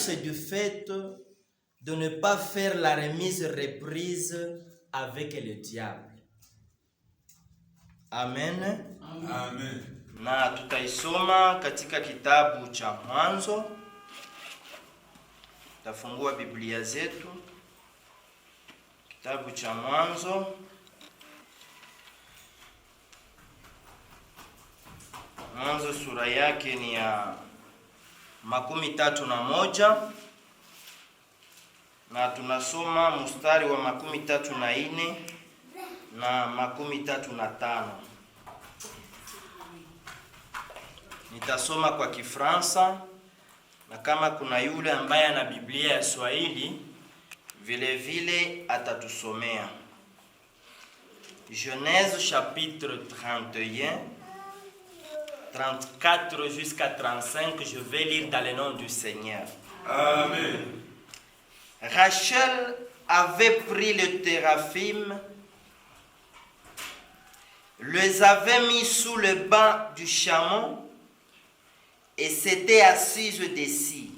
source du fait de ne pas faire la remise-reprise avec le diable. Amen. Amen. Na tutaisoma katika kitabu cha Mwanzo. Tafungua Biblia zetu. Kitabu cha Mwanzo. Mwanzo sura yake ni ya 31 na tunasoma mstari wa 34 na 35. Nitasoma kwa Kifaransa, na kama kuna yule ambaye ana Biblia ya Swahili vile vile atatusomea. Genèse chapitre 31 34 jusqu'à 35, je vais lire dans le nom du Seigneur. Amen. Rachel avait pris le téraphim, les avait mis sous le banc du chameau et s'était assise dessus.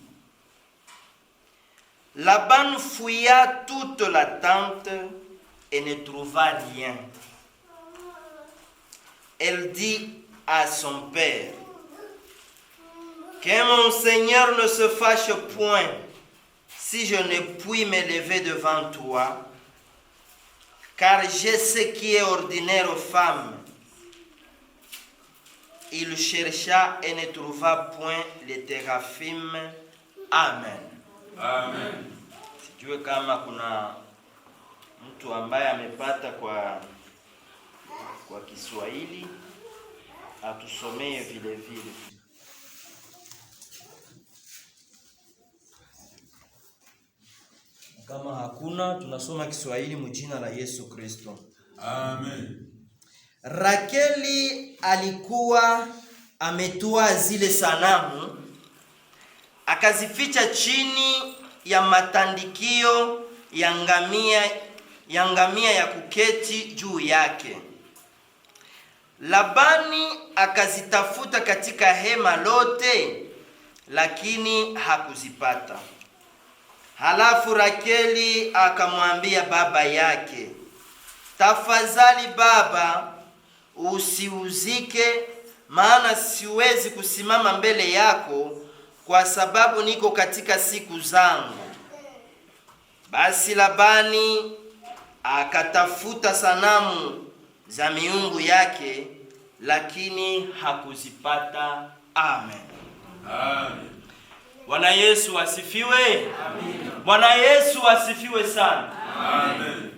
Laban fouilla toute la tente et ne trouva rien. Elle dit à son père: que mon Seigneur ne se fâche point si je ne puis me lever devant toi, car j'ai ce qui est ordinaire aux femmes. Il chercha et ne trouva point le téraphim. Amen. Amen. Sijue kama kuna mtu ambaye amepata kwa Kiswahili atusomee vile vile. Kama hakuna, tunasoma Kiswahili mjina la Yesu Kristo. Amen. Rakeli alikuwa ametua zile sanamu, akazificha chini ya matandikio ya ngamia ya kuketi juu yake. Labani akazitafuta katika hema lote, lakini hakuzipata. Halafu Rakeli akamwambia baba yake: tafadhali baba, usiuzike, maana siwezi kusimama mbele yako kwa sababu niko katika siku zangu. Basi Labani akatafuta sanamu za miungu yake, lakini hakuzipata. Amen. Amen. Bwana Yesu asifiwe. Amen. Bwana Yesu asifiwe sana. Amen.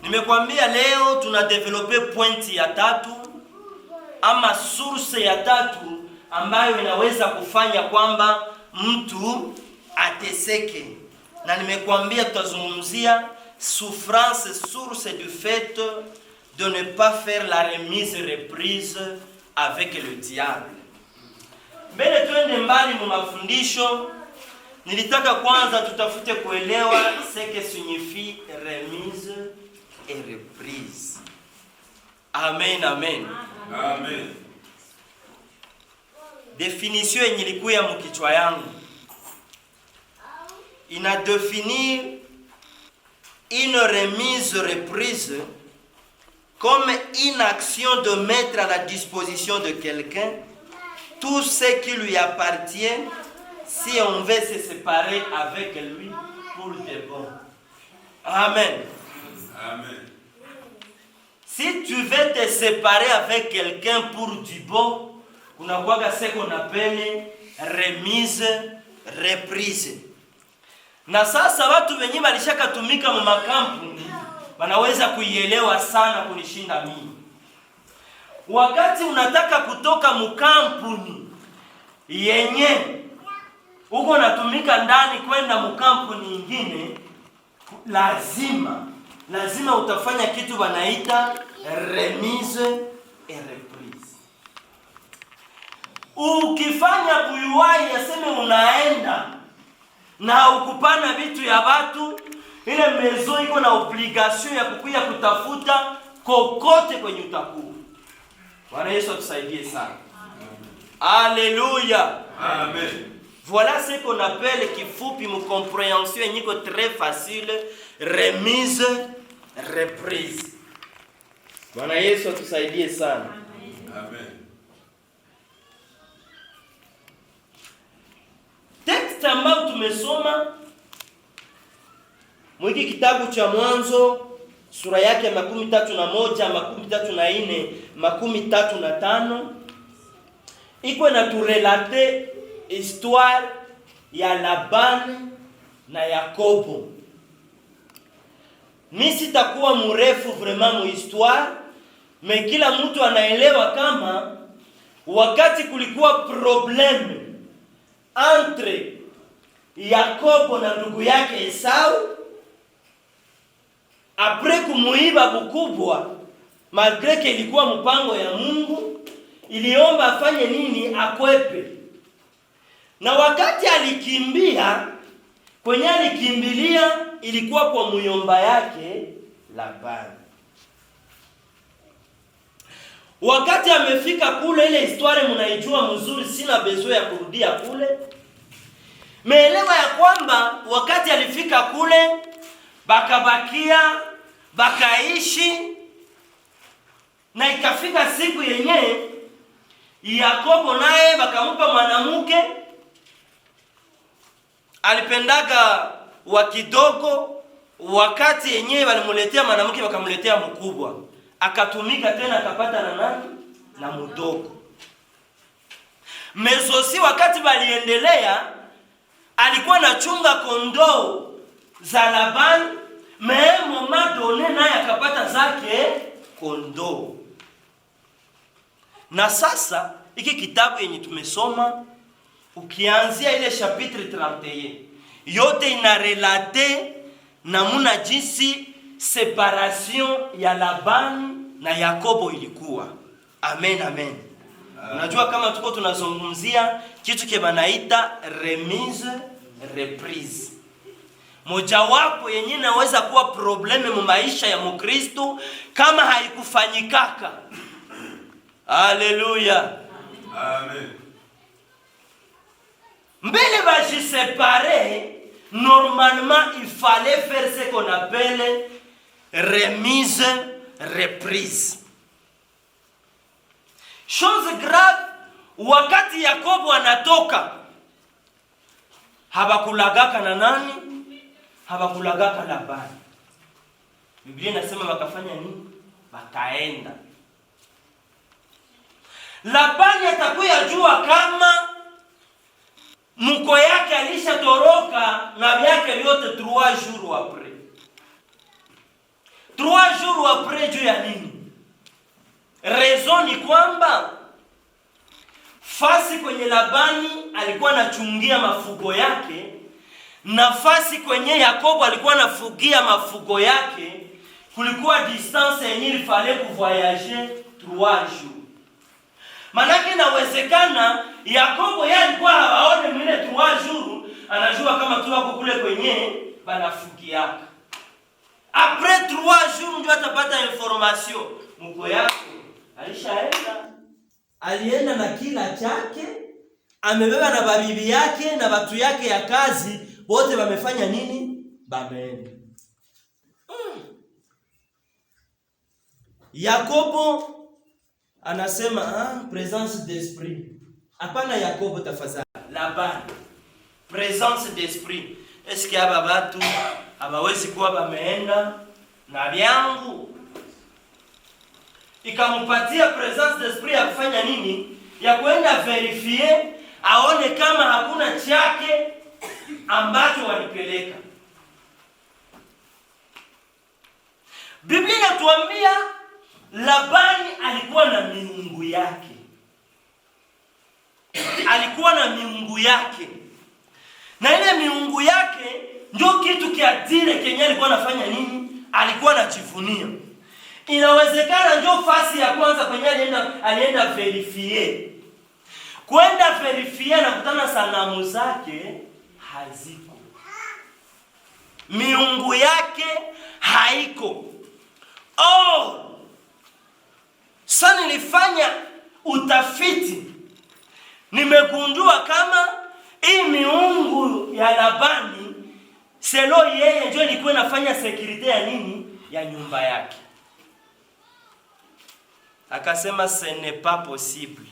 Nimekwambia leo tuna develope pointi ya 3 ama source ya 3 ambayo inaweza kufanya kwamba mtu ateseke. Na nimekwambia tutazungumzia souffrance source du fait de ne pas faire la remise-reprise avec le diable. Mbele twende mbali mu mafundisho, nilitaka kwanza tutafute kuelewa ce que signifie remise et reprise. Amen, amen. Amen. Definition yenye ilikuwa mkichwa yangu ina définir une remise-reprise comme une action de mettre à la disposition de quelqu'un tout ce qui lui appartient si on veut se séparer avec lui pour de bon. Amen. Amen. Si tu veux te séparer avec quelqu'un pour du bon, kunakuwa ce qu'on appelle remise-reprise. Na sasa watu wenye walishakatumika mu makampuni wanaweza kuielewa sana kunishinda mimi. Wakati unataka kutoka mkampuni yenye uko natumika ndani kwenda mkampuni nyingine, lazima utafanya kitu wanaita remise et reprise. Ukifanya buyuwai yaseme unaenda na ukupana vitu ya watu, ile mezo iko na obligation ya kukuya kutafuta kokote kwenye utakuwa. Bwana Yesu atusaidie sana. Haleluya. Amen. Voilà ce qu'on appelle kifupi mu compréhension yeniko très facile, remise, reprise. Bwana Yesu atusaidie sana. Amen. Text ambayo tumesoma mwiki kitabu cha Mwanzo sura yake 31, 34, 35 iko na turelate histoire ya Laban na Yakobo. Mimi sitakuwa mrefu vraiment mu histoire, mais kila mtu anaelewa kama wakati kulikuwa probleme entre Yakobo na ndugu yake Esau, apres kumuiba bukubwa, malgré que ilikuwa mpango ya Mungu, iliomba afanye nini? Akwepe. Na wakati alikimbia, kwenye alikimbilia ilikuwa kwa muyomba yake Labani. Wakati amefika kule, ile histoire mnaijua mzuri, sina besoin ya kurudia kule. Meelewa ya kwamba wakati alifika kule, bakabakia, bakaishi, na ikafika siku yenye Yakobo naye bakampa mwanamke alipendaga wa kidogo. Wakati yenyewe walimuletea mwanamke wakamuletea mkubwa, akatumika tena akapata na nani? Na mdogo. Mezosi wakati baliendelea, alikuwa nachunga kondoo za Labani, memo madone naye akapata zake kondoo. Na sasa hiki kitabu yenye tumesoma, ukianzia ile chapitre 31, yote inarelate namuna jinsi separation ya Labani na Yakobo ilikuwa. Amen, amen. Unajua kama tuko tunazungumzia kitu kebanaita remise, reprise. Mojawapo yenye naweza kuwa probleme mu maisha ya Mkristo kama haikufanyikaka. Alléluia. Amen. Mbele baji séparer, normalement il fallait faire ce qu'on appelle remise, reprise. Chose grave, wakati Yakobo anatoka, habakulagaka na nani? Habakulagaka Labani. Biblia inasema wakafanya nini? Wakaenda. Labani atakuya jua kama mko yake alishatoroka na vyake vyote 3 jours après. 3 jours après juu ya nini? Raison ni kwamba fasi kwenye Labani alikuwa anachungia mafugo yake, nafasi kwenye Yakobo alikuwa anafugia mafugo yake, kulikuwa distance yenye ilifale kuvoyager 3 jours. Manake inawezekana Yakobo yeye alikuwa hawaone mwile 3 jours, anajua kama tu wako kule kwenye banafugiaka. Après 3 jours ndio atapata information. Mko yako alishaenda. Alienda na kila chake, amebeba na babibi yake na watu yake ya kazi, wote wamefanya nini? Bameenda. Yakobo anasema présence d'esprit. Hapana Yakobo tafadhali. Labani. Présence d'esprit. Est-ce que aba watu hawawezi kuwa bameenda na vyangu? Ikampatia présence d'esprit ya kufanya nini? Ya kwenda verifier aone kama hakuna chake ambacho walipeleka. Biblia inatuambia Labani alikuwa na miungu yake. Alikuwa na miungu yake. Na ile miungu yake ndio kitu kiadire kenye alikuwa anafanya nini? Alikuwa anajivunia. Inawezekana ndio fasi ya kwanza kwenye alienda verifier. Kwenda verifier na kutana sanamu zake haziko. Miungu yake haiko. Sasa nilifanya utafiti, nimegundua kama hii miungu ya Labani selo yeye ndio ilikuwa inafanya security ya nini? Ya nyumba yake. Akasema ce n'est pas possible.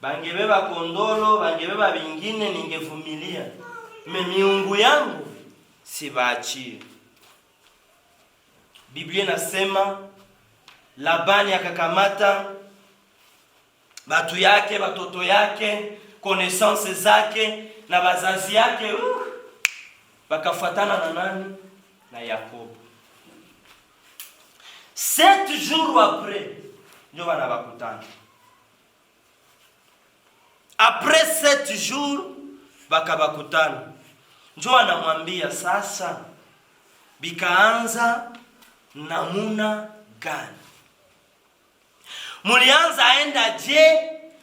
Bangebeba kondolo, bangebeba vingine ningevumilia. Miungu yangu sibaachie. Biblia inasema Labani akakamata batu yake, batoto yake, connaissance zake na bazazi yake, bakafuatana na nani? Na Yakobo. 7 jours après, ndio wanabakutana. Après 7 jours bakabakutana. Ndio anamwambia sasa bikaanza namuna gani? Mulianza aenda je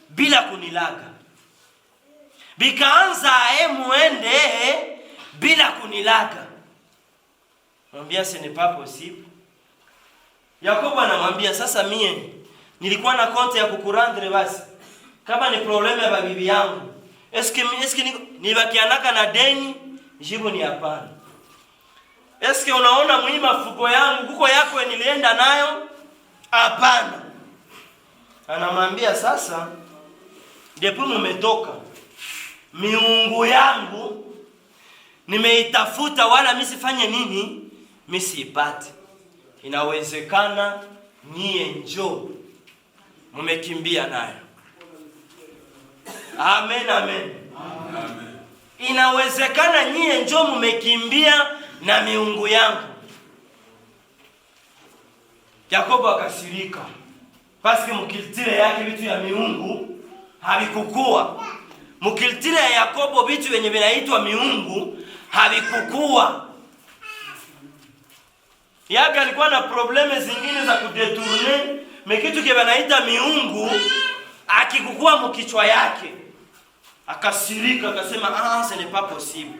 bila kunilaga? Bikaanza muende bila kunilaga. Mwambia ce n'est pas possible. Yakobo anamwambia sasa mie nilikuwa na konti ya kukurandre basi. Kama ni probleme ya bibi yangu, eske nibakianaka na deni? Jibu ni hapana. Eske unaona mimi mafuko yangu kuko yako nilienda nayo? Hapana. Anamwambia sasa ndipo mmetoka, miungu yangu nimeitafuta wala misifanye nini? Misipate. Inawezekana nyie njoo mmekimbia nayo. Amen, amen. Amen. Inawezekana nyie njoo mmekimbia na miungu yangu. Yakobo akasirika. Paske mukiltire yake vitu ya miungu havikukua. Mukiltire ya Yakobo vitu venye vinaitwa miungu havikukua. Yake alikuwa na probleme zingine za kudetourner, mekitu kile wanaita miungu akikukua mkichwa yake. Akasirika akasema ce n'est pas possible.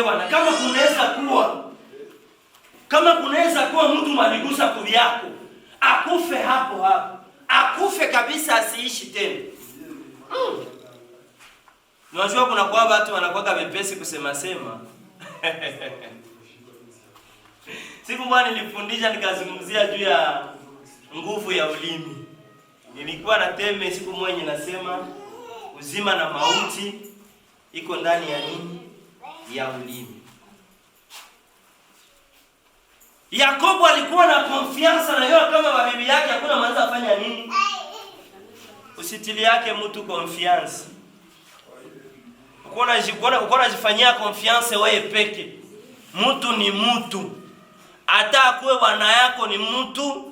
Bwana, kama kunaweza kuwa mtu maligusa kuli yako akufe hapo hapo, akufe kabisa, asiishi tena. Unajua kuna kwa watu wanakuwa wepesi kusema sema. Siku moja nilifundisha nikazungumzia juu ya nguvu ya ulimi. Nilikuwa na teme siku moja nasema uzima na mauti iko ndani ya nini? Ya ulimi. Yakobo alikuwa na confiance na yeye kama bibi yake hakuna maana afanya nini? Usitili yake mtu confiance. Ukona jifanyia confiance wewe peke. Mtu ni mtu. Hata akuwe bwana yako ni mtu,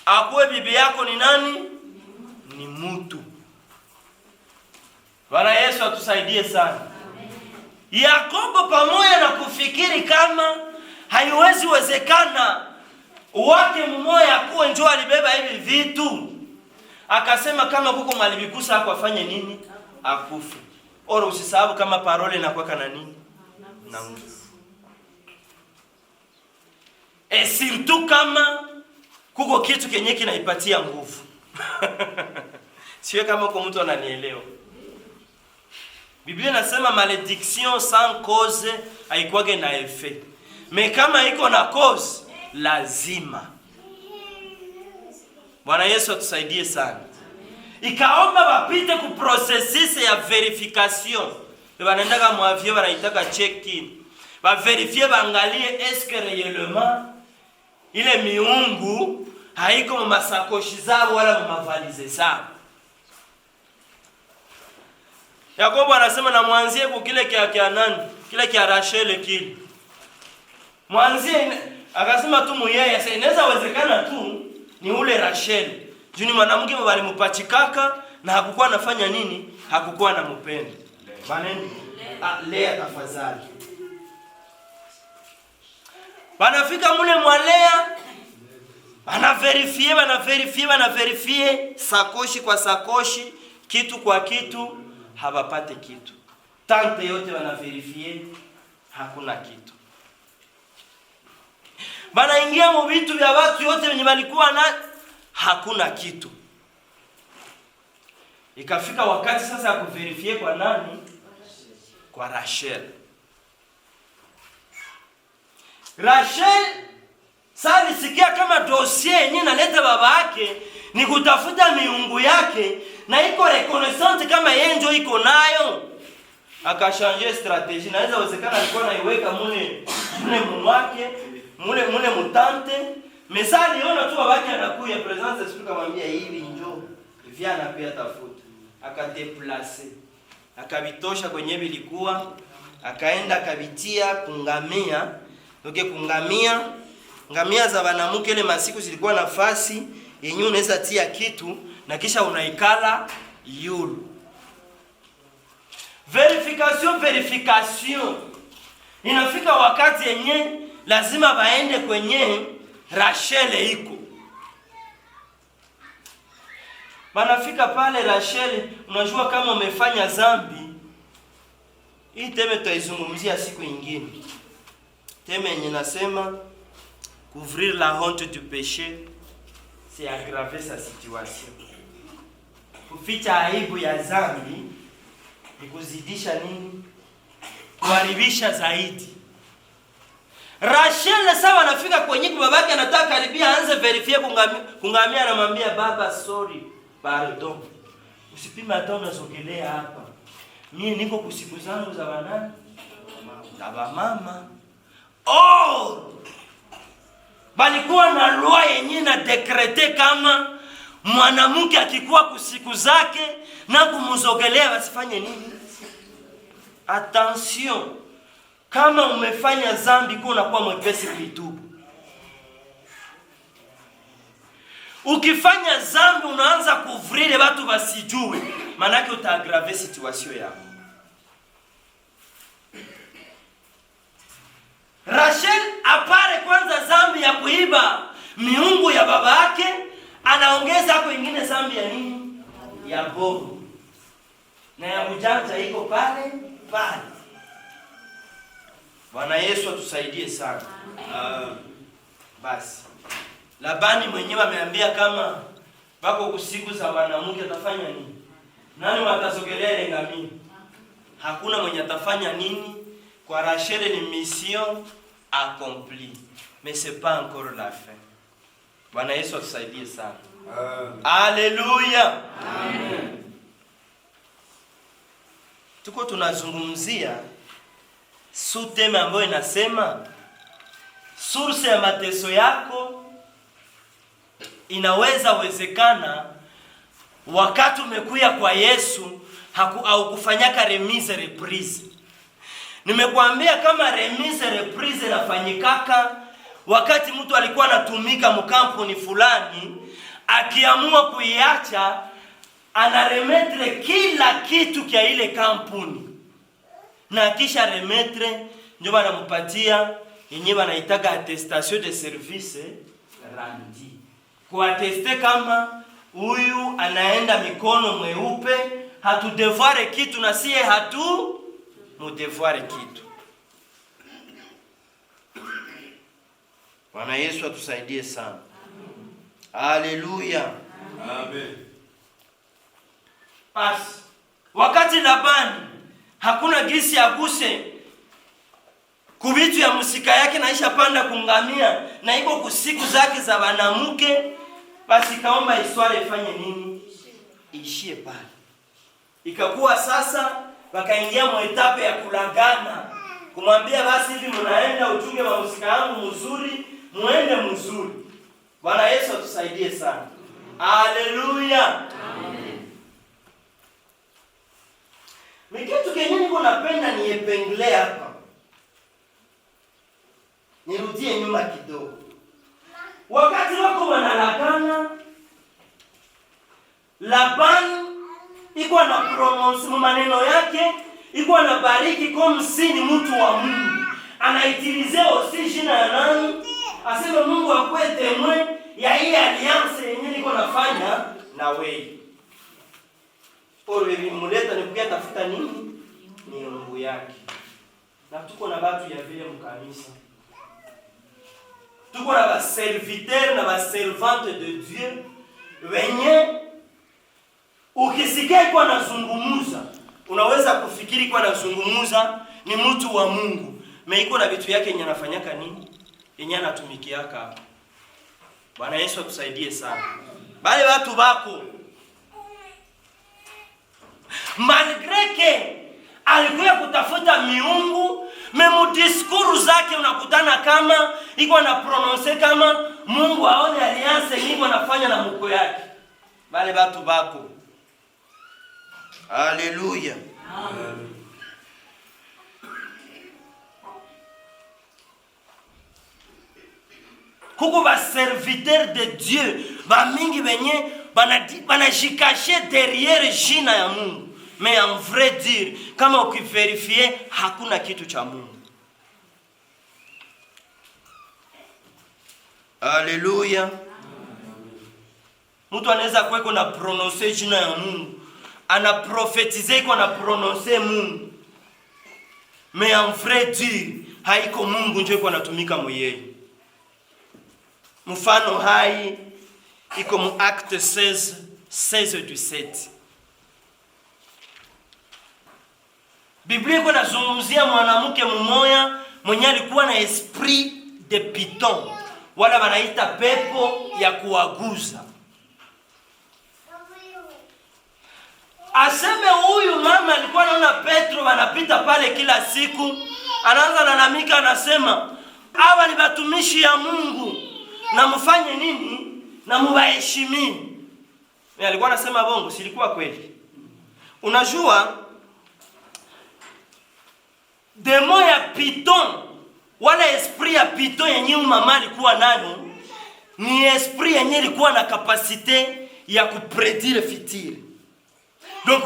akuwe bibi yako ni nani? Ni mtu. Bwana Yesu atusaidie sana. Yakobo pamoja na kufikiri kama haiwezi wezekana wake mmoja akuwe njoo alibeba hivi vitu, akasema kama kuko malibikusa hapo afanye nini? Akufe. Ora usisahau kama parole inakuwa na nini? Na nguvu. Surtout kama kuko kitu kenye kinaipatia nguvu. Siwe kama kwa mtu ananielewa. Biblia inasema malédiction sans cause haikuwage na effet. Mais kama iko na cause lazima. Bwana Yesu atusaidie sana. Ikaomba wapite ku processus ya verification. Wanaenda mu avion wanaitaka check-in. Ba verifier baangalie est-ce que réellement ile miungu haiko mu masakoshi zao wala mu mavalize zao. Yakobo anasema na mwanzie kwa kile kia nani? Kile kia Rachel kile. Mwanzie akasema tu muyeye, sasa inaweza wezekana tu ni ule Rachel. Juni mwanamke walimpachikaka na hakukuwa anafanya nini? Hakukuwa anampenda. Maneno Lea tafadhali. Wanafika mule mwalea, wanaverifie sakoshi kwa sakoshi, kitu kwa kitu, hawapate kitu. Tante yote wanaverifie, hakuna kitu. Wanaingia mu vitu vya watu yote wenye walikuwa na hakuna kitu. Ikafika wakati sasa ya kuverifie kwa nani? kwa Rachel. Rachel sasa nisikia kama dossier yenyewe naleta baba yake ni kutafuta miungu yake na iko reconnaissance kama yeye ndio iko nayo. Akashanje strategy, naweza wezekana alikuwa naiweka mule mwake, mule mutante. Mesali yona tu babake anakuya presence esprit kamwambia hivi njoo. Viana pia tafuta. Akadeplace. Akabitosha kwenye bilikuwa, akaenda akabitia kungamia. Doke ngamia za banamuke ile masiku zilikuwa nafasi yenyewe unaweza tia kitu na kisha unaikala yulu. Verification. Inafika wakati yenye lazima baende kwenye Rachel iko. Banafika pale Rachel, unajua kama umefanya zambi. Hii teme tutaizungumzia siku nyingine. Teme yenye nasema couvrir la honte du péché, c'est aggraver sa situation. Kuficha aibu ya zambi ni kuzidisha nini? Kuharibisha zaidi. Rachel sawa anafika kwenye babake anataka karibia aanze verify kungamia anamwambia baba sorry, pardon. Usipime hata unasogelea hapa. Mimi niko kusiku zangu za banani? Baba mama. Oh! Balikuwa na loi yenyewe na dekrete kama mwanamke akikuwa kusiku zake na kumzogelea wasifanye nini? Attention. Kama umefanya zambi kwa unakuwa mwepesi kuitubu. Ukifanya zambi unaanza kuvrile watu wasijue, maana yake utaagrave situation yako. Rachel apare kwanza zambi ya kuiba miungu ya baba yake, anaongeza hapo ingine zambi ya nini? Ya bovu. Na ya ujanja iko pale. Bwana Yesu atusaidie sana. Basi Labani mwenyewe ameambia kama bako kusiku za wanamke atafanya nini? Nani watasogelea ile ngamia? Hakuna mwenye atafanya nini? Kwa Rachel ni mission accomplie. Mais c'est pas encore la fin. Bwana Yesu atusaidie sana. Haleluya. Amen. Tuko tunazungumzia suteme ambayo inasema source ya mateso yako inaweza wezekana wakati umekuya kwa Yesu au kufanyaka remise reprise. Nimekuambia kama remise reprise inafanyikaka wakati mtu alikuwa anatumika mkampuni fulani, akiamua kuiacha anaremetre kila kitu kia ile kampuni. Na kisha remetre ndio banampatia yenyewe wanaitaka attestation de service rendi. Kuateste kama huyu anaenda mikono mweupe, hatu devoir kitu na siye hatu mu devoir kitu. Bwana Yesu atusaidie sana. Haleluya. Amen. Basi wakati Labani hakuna gisi ya guse kubitu ya musika yake naisha panda kungamia na iko kusiku zake za wanamke, basi kaomba histoire ifanye nini? Ishie pale. Ikakuwa sasa wakaingia mu etape ya kulagana. Kumwambia basi hivi mnaenda uchunge wa musika yangu mzuri, muende mzuri. Bwana Yesu atusaidie sana. Haleluya. Amen. Mikitu kenye niko napenda ni epengle hapa. Nirudie nyuma kidogo. Wakati wako wanalagana, Laban iko na prononce maneno yake, iko na bariki comme si ni mtu wa Mungu. Anaitilize aussi jina ya nani? Aseme Mungu akwe témoin ya hii alliance yenye niko nafanya na wewe. Ole bimuleta ni kuja tafuta nini? Ni Mungu yake. Na tuko na watu ya vile mkanisa. Tuko na baserviteur na baservante de Dieu wenye ukisikia iko anazungumuza unaweza kufikiri kwa anazungumuza ni mtu wa Mungu, meiko na vitu yake yenye anafanyaka nini, yenye anatumikiaka hapa. Bwana Yesu atusaidie sana. Bale watu bako malgré que alikuwa kutafuta miungu, memu diskuru zake unakutana kama iko na prononcer kama Mungu aone alliance niko anafanya na mko yake. Bale watu bako. Haleluya. Amen. Kuko ba serviteur de Dieu ba mingi benye banajikashe derrière jina ya Mungu, mais en vrai dire kama ukiverifier hakuna kitu cha Mungu. Haleluya. Mtu anaweza kuweko na prononcer jina ya Mungu, ana profetiser iko na prononcer Mungu, mais en vrai dire haiko Mungu ndio iko anatumika moyeye. Mfano hai iko mu Acte 16:17. Biblia iko nazungumzia mwanamke mmoja mwenye alikuwa na esprit de python, wala wanaita pepo ya kuaguza. Aseme huyu mama alikuwa anaona Petro wanapita pale kila siku, anaanza lalamika, anasema hawa ni watumishi ya Mungu, na mfanye nini? Na mubaheshimie. Mimi alikuwa anasema bongo, silikuwa kweli. Unajua demo ya python wala esprit ya python yenye mama alikuwa nayo ni esprit yenye ilikuwa na kapasite ya kupredire futur. Donc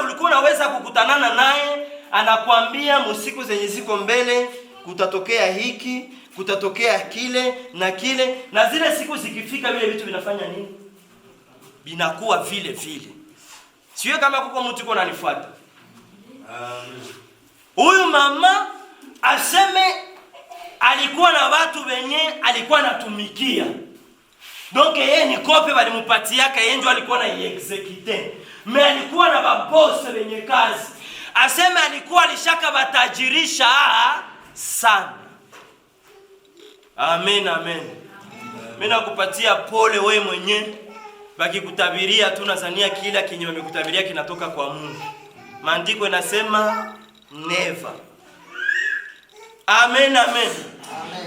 ulikuwa unaweza kukutanana naye, anakuambia musiku zenye ziko mbele kutatokea hiki, kutatokea kile na kile, na zile siku zikifika vile vitu vinafanya nini? Binakuwa vile vile. Sio kama kuko mtu uko unanifuata. Huyu mama aseme alikuwa na watu wenye alikuwa anatumikia. Donc yeye ni kope walimpatiaka, yeye ndio alikuwa na execute. Mais alikuwa na babose wenye kazi. Aseme alikuwa alishaka batajirisha sana. Amen, amen. Mimi nakupatia pole wewe mwenye bakikutabiria tu nazania kila kinyo wamekutabiria kinatoka kwa Mungu. Maandiko yanasema never. Amen, amen.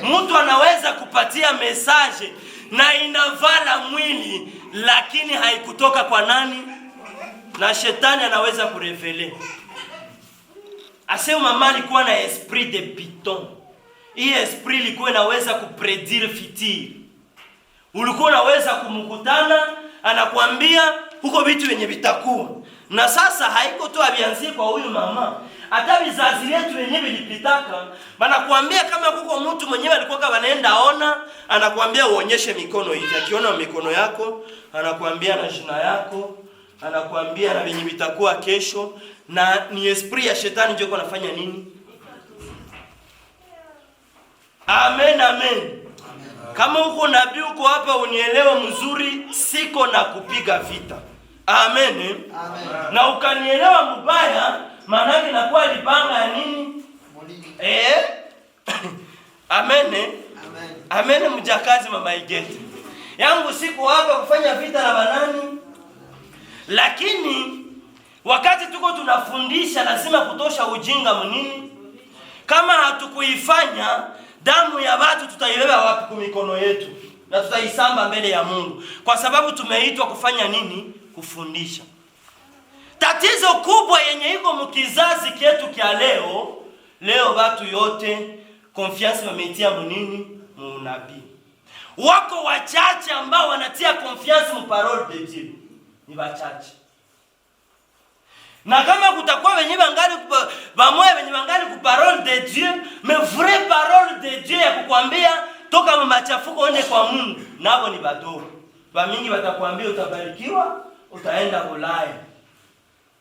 Mtu anaweza kupatia message na inavala mwili lakini haikutoka kwa nani? Na shetani anaweza kurevele. Asema mama alikuwa na esprit de python. Hii esprit ilikuwa inaweza kupredire futur. Ulikuwa unaweza kumkutana, anakuambia huko vitu wenye vitakuwa. Na sasa haiko tu abianzie kwa huyu mama. Hata vizazi yetu wenyewe vilipitaka, banakuambia kama kuko mtu mwenyewe alikuwa wanaenda ona, anakuambia uonyeshe mikono hivi. Akiona mikono yako, anakuambia na jina yako, anakuambia na venye vitakuwa kesho, na ni esprit ya shetani ndio anafanya nini? Amen, amen. Kama uko nabii uko hapa unielewe mzuri, siko na kupiga vita. Amen. Amen. Na ukanielewa mbaya, maana yake inakuwa libanga ya nini? Amen. Amen. Amen, mjakazi mama Igete. Yangu siku hapa kufanya vita na banani. Lakini wakati tuko tunafundisha lazima kutosha ujinga mnini. Kama hatukuifanya, damu ya watu tutaibeba wapi kwa mikono yetu? Na tutaisamba mbele ya Mungu. Kwa sababu tumeitwa kufanya nini? Kufundisha. Tatizo kubwa yenye iko mkizazi kietu kia leo watu yote confiance wameitia mnini? Munabii. Wako wachache ambao wanatia confiance mu parole de Dieu. Ni wachache. Na kama kutakuwa wenye bangali bamoya wenye bangali ku parole de Dieu, mais vraie parole de Dieu ya kukwambia toka mu machafuko one kwa Mungu, nabo ni badogo. Ba mingi watakwambia utabarikiwa, utaenda Ulaya.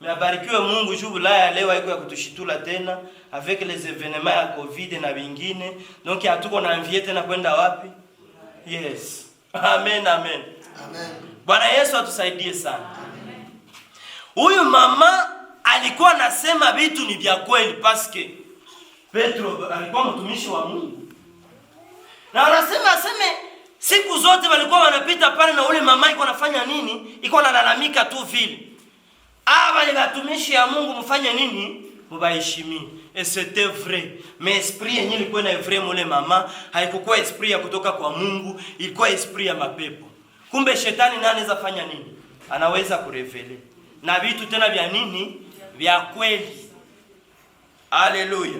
Mebarikiwe Mungu juu Ulaya leo haiko ya kutushitula tena avec les événements ya Covid na vingine. Donc hatuko na envie tena kwenda wapi? Yes. Amen, amen. Amen. Bwana Yesu atusaidie sana. Huyu mama alikuwa nasema vitu ni vya kweli, paske Petro alikuwa mtumishi wa Mungu. Na wanasema aseme siku zote walikuwa wanapita pale na ule mama iko anafanya nini? Iko analalamika tu vile. Wale watumishi ya Mungu mfanye nini? Mubaheshimie. Et c'était vrai. Mais esprit yenyewe ilikuwa na vrai mule mama, haikuwa esprit ya kutoka kwa Mungu, ilikuwa esprit ya mapepo. Kumbe shetani naye anaweza fanya nini? Anaweza kurevele. Na vitu tena vya nini? Vya kweli. Haleluya.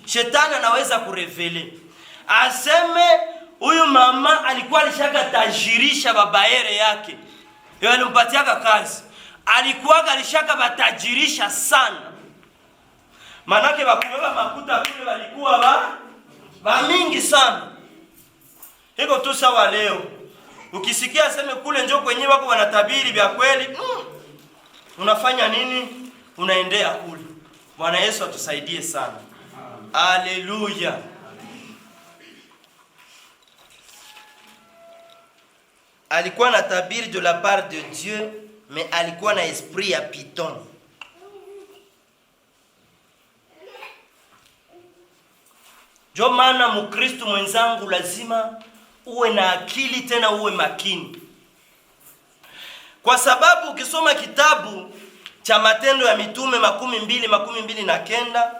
Shetani anaweza kurevele. Aseme huyu mama alikuwa alishaka tajirisha babaere yake. Yeye alimpatia kazi. Alikuwa alishaka batajirisha sana. Manake bakubeba makuta kule walikuwa ba mingi sana. Hiko tu sawa leo. Ukisikia aseme kule njoo kwenye wako wanatabiri vya kweli, unafanya nini? Unaendea kule. Bwana Yesu atusaidie sana. Haleluya. Alikuwa na tabiri de la part de Dieu, mais alikuwa na esprit ya Python. Jo maana Mkristo mwenzangu lazima uwe na akili tena uwe makini. Kwa sababu ukisoma kitabu cha Matendo ya Mitume 22:29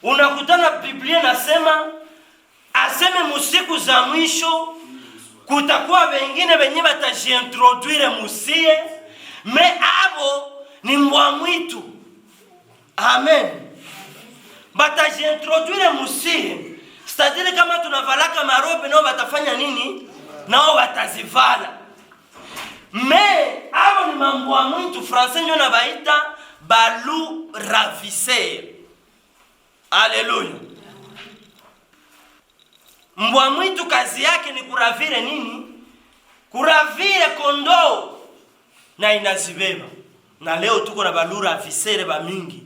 unakutana Biblia nasema aseme musiku za mwisho kutakuwa wengine wenye batajiintroduire musie, me abo ni mbwa mwitu. Amen. Batajiintroduire musie. C'est-à-dire kama tunavalaka marobe nao batafanya nini? Nao batazivala. Me abo ni mbwa mwitu, français ndio nabaita balu ravisseur. Haleluya. Mbwa mwitu kazi yake ni kuravire nini? Kuravire kondoo na inazibeba. Na leo tuko na balu ravisseur ba mingi.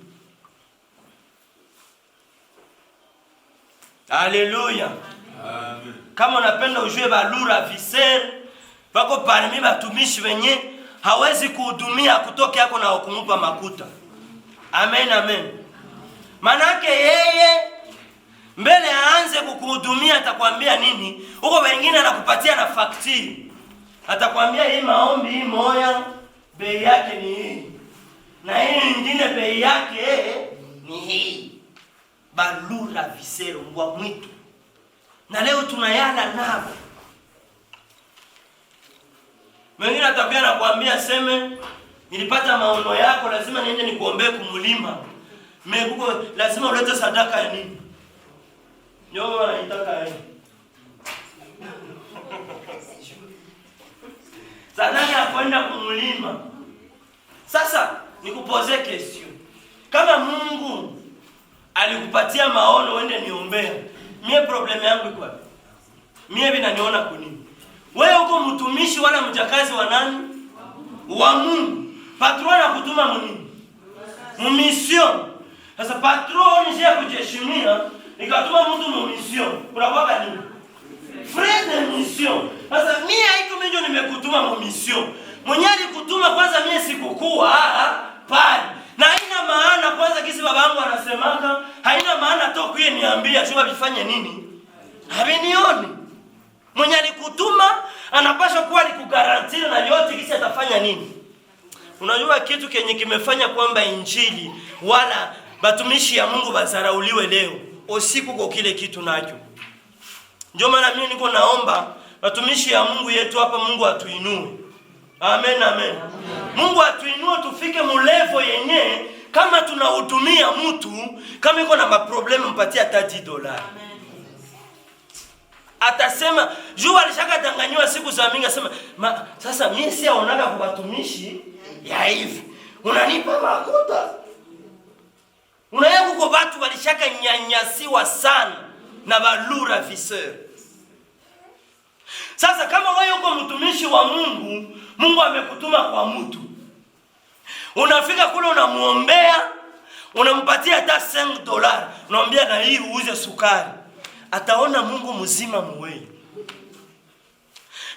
Haleluya. Amen. Kama unapenda ujue balu ravisseur, wako parmi batumishi wenye hawezi kuhudumia kutoka yako na kumupa makuta. Amen, amen. Manake yeye mbele aanze kukuhudumia atakwambia nini? Huko wengine anakupatia na faktiri. Atakwambia hii maombi hii moya bei yake ni hii. Na hii nyingine bei yake ni hii. Balu ravisseur mbwa mwitu. Na leo tunayala nao. Wengine atabia na kuambia seme nilipata maono yako lazima niende nikuombee kumulima. Mekuko lazima ulete sadaka ya nini? Ndio wanaitaka yeye. Sadaka ya kwenda kumulima. Sasa nikupoze question. Kama Mungu alikupatia maono uende niombea, mie problem yangu iko wapi? Mie vinaniona kunini? Wewe uko mtumishi wala mjakazi wa nani? Wa Mungu. Patron anakutuma munini? Mumission. Sasa patron nije kujeshimia, nikatuma mtu mumission. Unakuwa nini? Frère de mission. Sasa mimi haiko mimi nimekutuma mumission. Mwenye alikutuma kwanza mimi sikukuwa pale. Na haina maana kwanza kisi babangu anasemaka, haina maana toku yeye niambia shuba bifanye nini? Habinioni. Mwenye alikutuma anapaswa kuwa alikugarantia na yote kisi atafanya nini? Unajua kitu kenye kimefanya kwamba injili wala batumishi ya Mungu bazarauliwe leo, usiku kwa kile kitu nacho. Ndio maana mimi niko naomba batumishi ya Mungu yetu hapa, Mungu atuinue. Amen, amen. Mungu atuinue tufike mulevo yenye kama tunahudumia mtu kama iko na maproblemu mpatie hata $10. Atasema jua alishaka danganywa siku za mingi, asema sasa mimi si aonaga kwa watumishi ya hivi. Unanipa makuta. Unayeku kwa watu walishaka nyanyasiwa sana na balu ravisseur. Sasa kama wewe uko mtumishi wa Mungu, Mungu amekutuma kwa mtu. Unafika kule unamuombea, unampatia hata $5. Unamwambia na hii uuze sukari. Ataona Mungu mzima mwewe.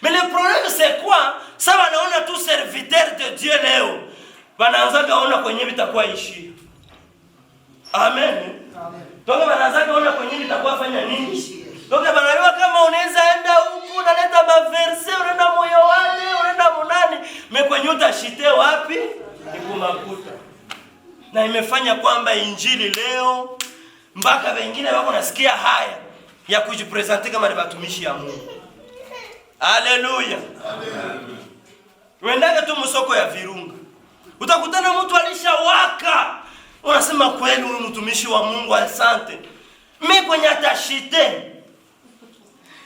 Mais le problème c'est quoi? Ça va naona tu serviteur de Dieu leo. wanaanza kaona kwenye vitakuwa ishia. Amen. Amen. Toka wanaanza kaona kwenye vitakuwa fanya nini? Toka wanajua kama unaweza enda huku unaleta maverse, unaenda moyo wale, unaenda munani, mekwenye utashite wapi? Ikumakuta. Na imefanya kwamba injili leo mpaka wengine wako nasikia haya ya kujipresenter kama ni watumishi ya Mungu. Haleluya. Amen. Uendage tu msoko ya Virunga, utakutana mtu alishawaka. Unasema kweli huyu mtumishi wa Mungu, asante. Mimi kwenye atashite.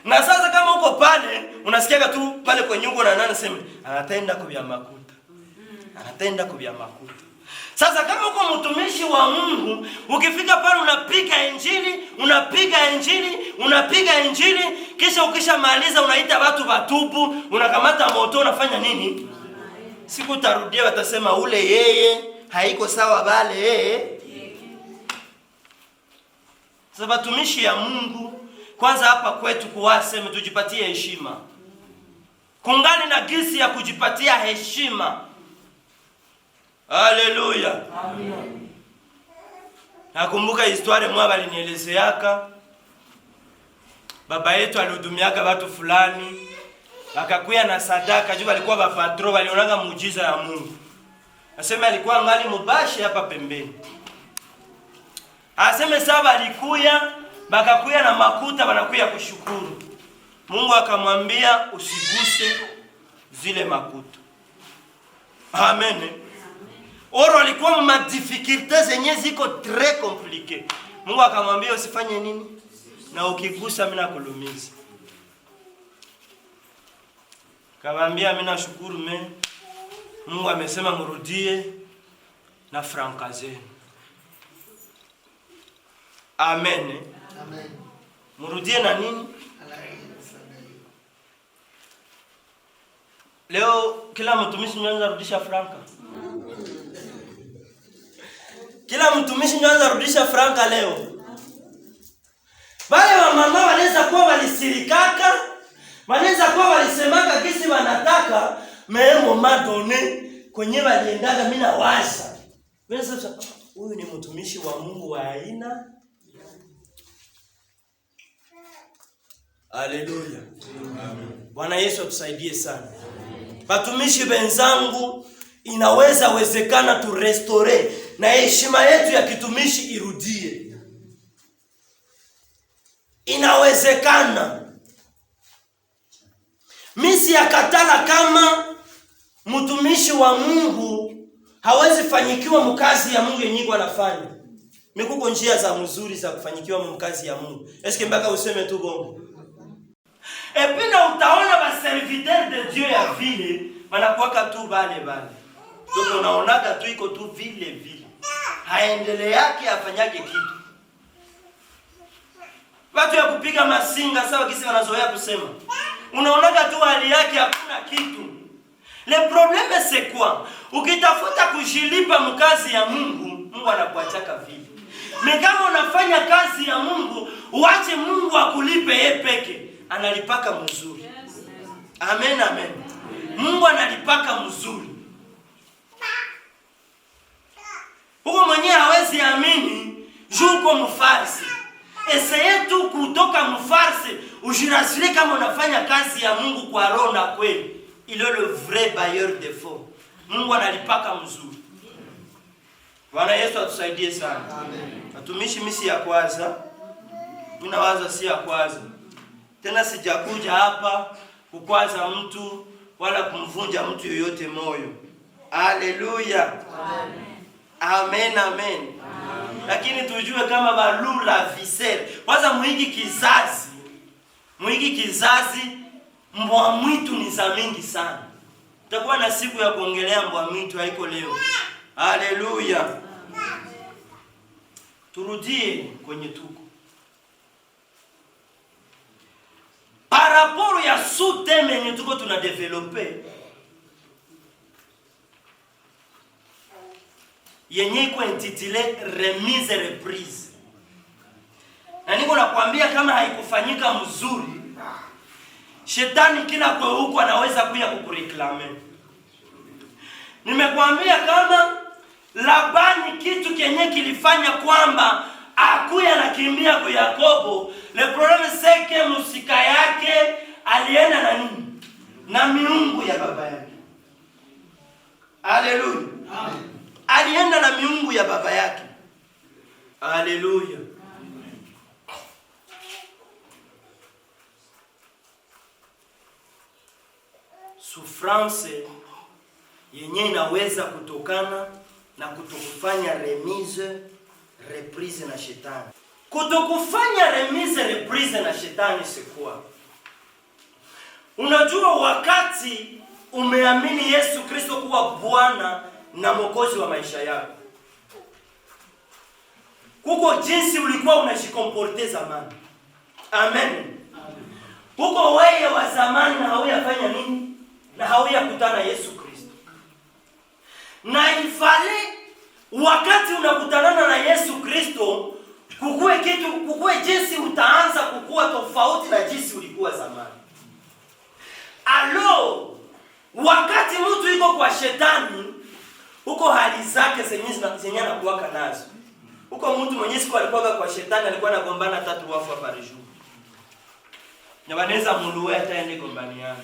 Na sasa kama uko pale, unasikia tu pale kwenye uko na nani sema, anatenda kubya makuta. Anatenda kubya makuta. Sasa kama uko mtumishi wa Mungu, ukifika pale unapiga injili, unapiga injili, kisha ukishamaliza unaita watu watubu, unakamata moto, unafanya nini? Siku tarudia watasema ule yeye haiko sawa bale yeye. Sasa watumishi ya Mungu, kwanza hapa kwetu kuwaseme tujipatie heshima. Kungali na gisi ya kujipatia heshima. Haleluya. Amen. Nakumbuka historia mwa balinielezeaka. Baba yetu alihudumiaka watu fulani, wakakuya na sadaka, juu walikuwa bapatro, walionaga muujiza ya Mungu. Aseme alikuwa ngali mubashi hapa pembeni. Aseme saba alikuya, bakakuya na makuta, wanakuya kushukuru. Mungu akamwambia usiguse zile makuta. Amen. Oro alikuwa ma difficultés zenye ziko très compliqué. Mungu akamwambia usifanye nini? Na ukigusa mimi nakulumiza. Kamwambia mimi nashukuru Mungu amesema murudie na franka zenu. Amen. Amen. Murudie na nini? Leo kila mtumishi anaanza rudisha franka. Kila mtumishi anaanza rudisha franka leo. Wale wa mama wanaweza kuwa walisirikaka, wanaweza kuwa walisemaka kisi wanataka, memo madone kwenye waliendaga mimi na washa. Wewe sasa huyu ni mtumishi wa Mungu wa aina. Haleluya. Amen. Bwana Yesu atusaidie sana. Watumishi wenzangu, inaweza wezekana tu restore na heshima yetu ya kitumishi irudie. Inawezekana. Misi akatala kama mtumishi wa Mungu hawezi fanyikiwa mkazi ya Mungu yenyewe anafanya. Mikuko njia za mzuri za kufanyikiwa mkazi ya Mungu. Eske mpaka useme tu bongo? Epina utaona ba serviteur de Dieu ya vile wanakuwaka tu bale. Donc unaonaga tu iko tu vile. Haendele yake afanyake kitu. Watu ya kupiga masinga sawa kisi wanazoea kusema. Unaonaga tu hali yake hakuna kitu. Le problème c'est quoi? Ukitafuta kujilipa mkazi ya Mungu, Mungu anakuachaka vile. Mais kama unafanya kazi ya Mungu, uache Mungu akulipe yeye peke. Analipaka mzuri. Amen, amen. Mungu analipaka mzuri. Huko mwenyewe hawezi amini juko mfarsi. Essayez tu kutoka mfarsi, ujirasire kama unafanya kazi ya Mungu kwa roho na kweli. Il est le vrai bailleur de fonds. Mungu analipaka mzuri. Bwana Yesu atusaidie sana. Amen. Watumishi misi ya kwanza. Tunawaza si ya kwanza. Tena sijakuja hapa kukwaza mtu wala kumvunja mtu yoyote moyo. Haleluya. Amen, amen. Lakini tujue kama balula visere. Kwanza mwiki kizazi mbwa mwitu ni za mingi sana. Tutakuwa na siku ya kuongelea mbwa mwitu, haiko leo. Haleluya. Turudie kwenye tuko. Par rapport ya sous-thème yenye tuko tuna developer, yenye iko intitulé remise reprise. Na niko nakwambia kama haikufanyika mzuri, shetani kila kwa huko anaweza kuja kukureklame. Nimekuambia kama Labani kitu kenye kilifanya kwamba akuya anakimbia kwa Yakobo, le problème c'est que musika yake alienda na nini? Na miungu ya baba yake. Haleluya. Amen. Alienda na miungu ya baba yake. Haleluya. Souffrance yenye inaweza kutokana na kutokufanya remise reprise na shetani. Kutokufanya remise reprise na shetani sikuwa. Unajua wakati umeamini Yesu Kristo kuwa Bwana na Mwokozi wa maisha yako, kuko jinsi ulikuwa unajikomporte zamani. Amen. Kuko wewe wa zamani na hauyafanya nini? Na hauyakutana Yesu Kristo. Na ifale wakati unakutanana na Yesu Kristo, kukue jinsi utaanza kukua tofauti na jinsi ulikuwa zamani. Alo, wakati mtu yuko kwa shetani, huko hali zake zenye anakuwaka nazo. Huko mtu mwenye siku alikuwa kwa shetani alikuwa anagombana 3 wafu par jour. Na wanaweza muluwe hata ende gombaniana.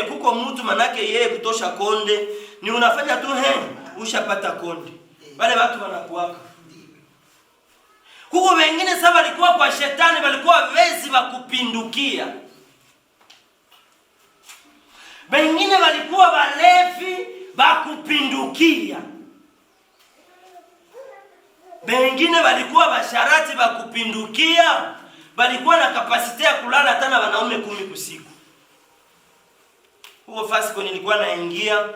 Kuko mtu manake yeye kutosha konde ni unafanya tu ushapata konde. Wale watu wanakuwaka. Kuko wengine sasa walikuwa kwa shetani walikuwa wezi wa kupindukia. Wengine walikuwa walevi wa kupindukia. Wengine walikuwa basharati wa kupindukia. Walikuwa na kapasite ya kulala hata na wanaume 10 kusiku. Huo fasi kwa nilikuwa naingia,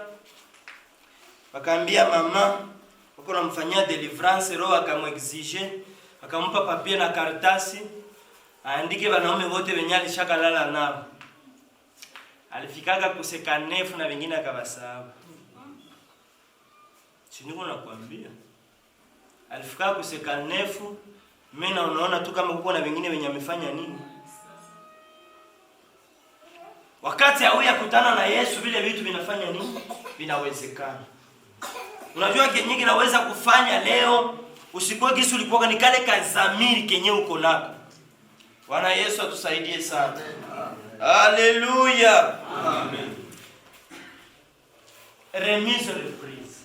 wakaambia mama wako namfanyia deliverance, roho akamexige, akampa papier na karatasi aandike wanaume wote wenye alishakalala nao. Alifikaga kuseka nefu na wengine akabasahau. Siniko nakwambia. Alifikaga kuseka nefu, mimi na unaona tu kama kuko na wengine wenye amefanya nini? Wakati hauya kutana na Yesu vile vitu vinafanya nini? Vinawezekana. Unajua kenye kinaweza kufanya leo usikuwe kisu ulikuwa ni kale kazamiri kenye uko nako. Bwana Yesu atusaidie sana. Haleluya. Amen. Remise reprise.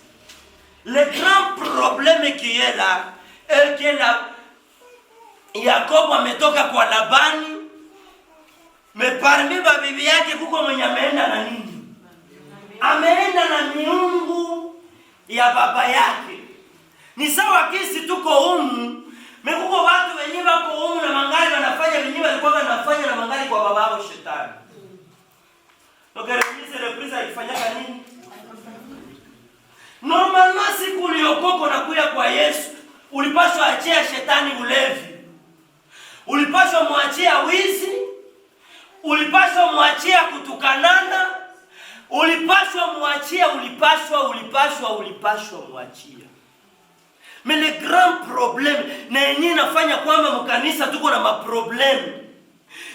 Le grand problème qui est là est que Yakobo ametoka kwa Labani. Parmi bibi yake kuko mwenye ameenda na nini? Ameenda na miungu ya baba yake. Ni sawa kisi tuko humu, kuko watu wenye wako humu na mangali wanafanya wenyewe walikuwa wanafanya na mangali kwa baba yao shetani. Donc remise reprise alifanyaka nini? Normalement siku uliokoko na kuya kwa Yesu, ulipaswa achia shetani ulevi. Ulipaswa muachia wizi. Ulipaswa muachia kutukanana. Ulipaswa muachia muachia. Mais le grand problème na yenyewe inafanya kwamba mkanisa tuko na maprobleme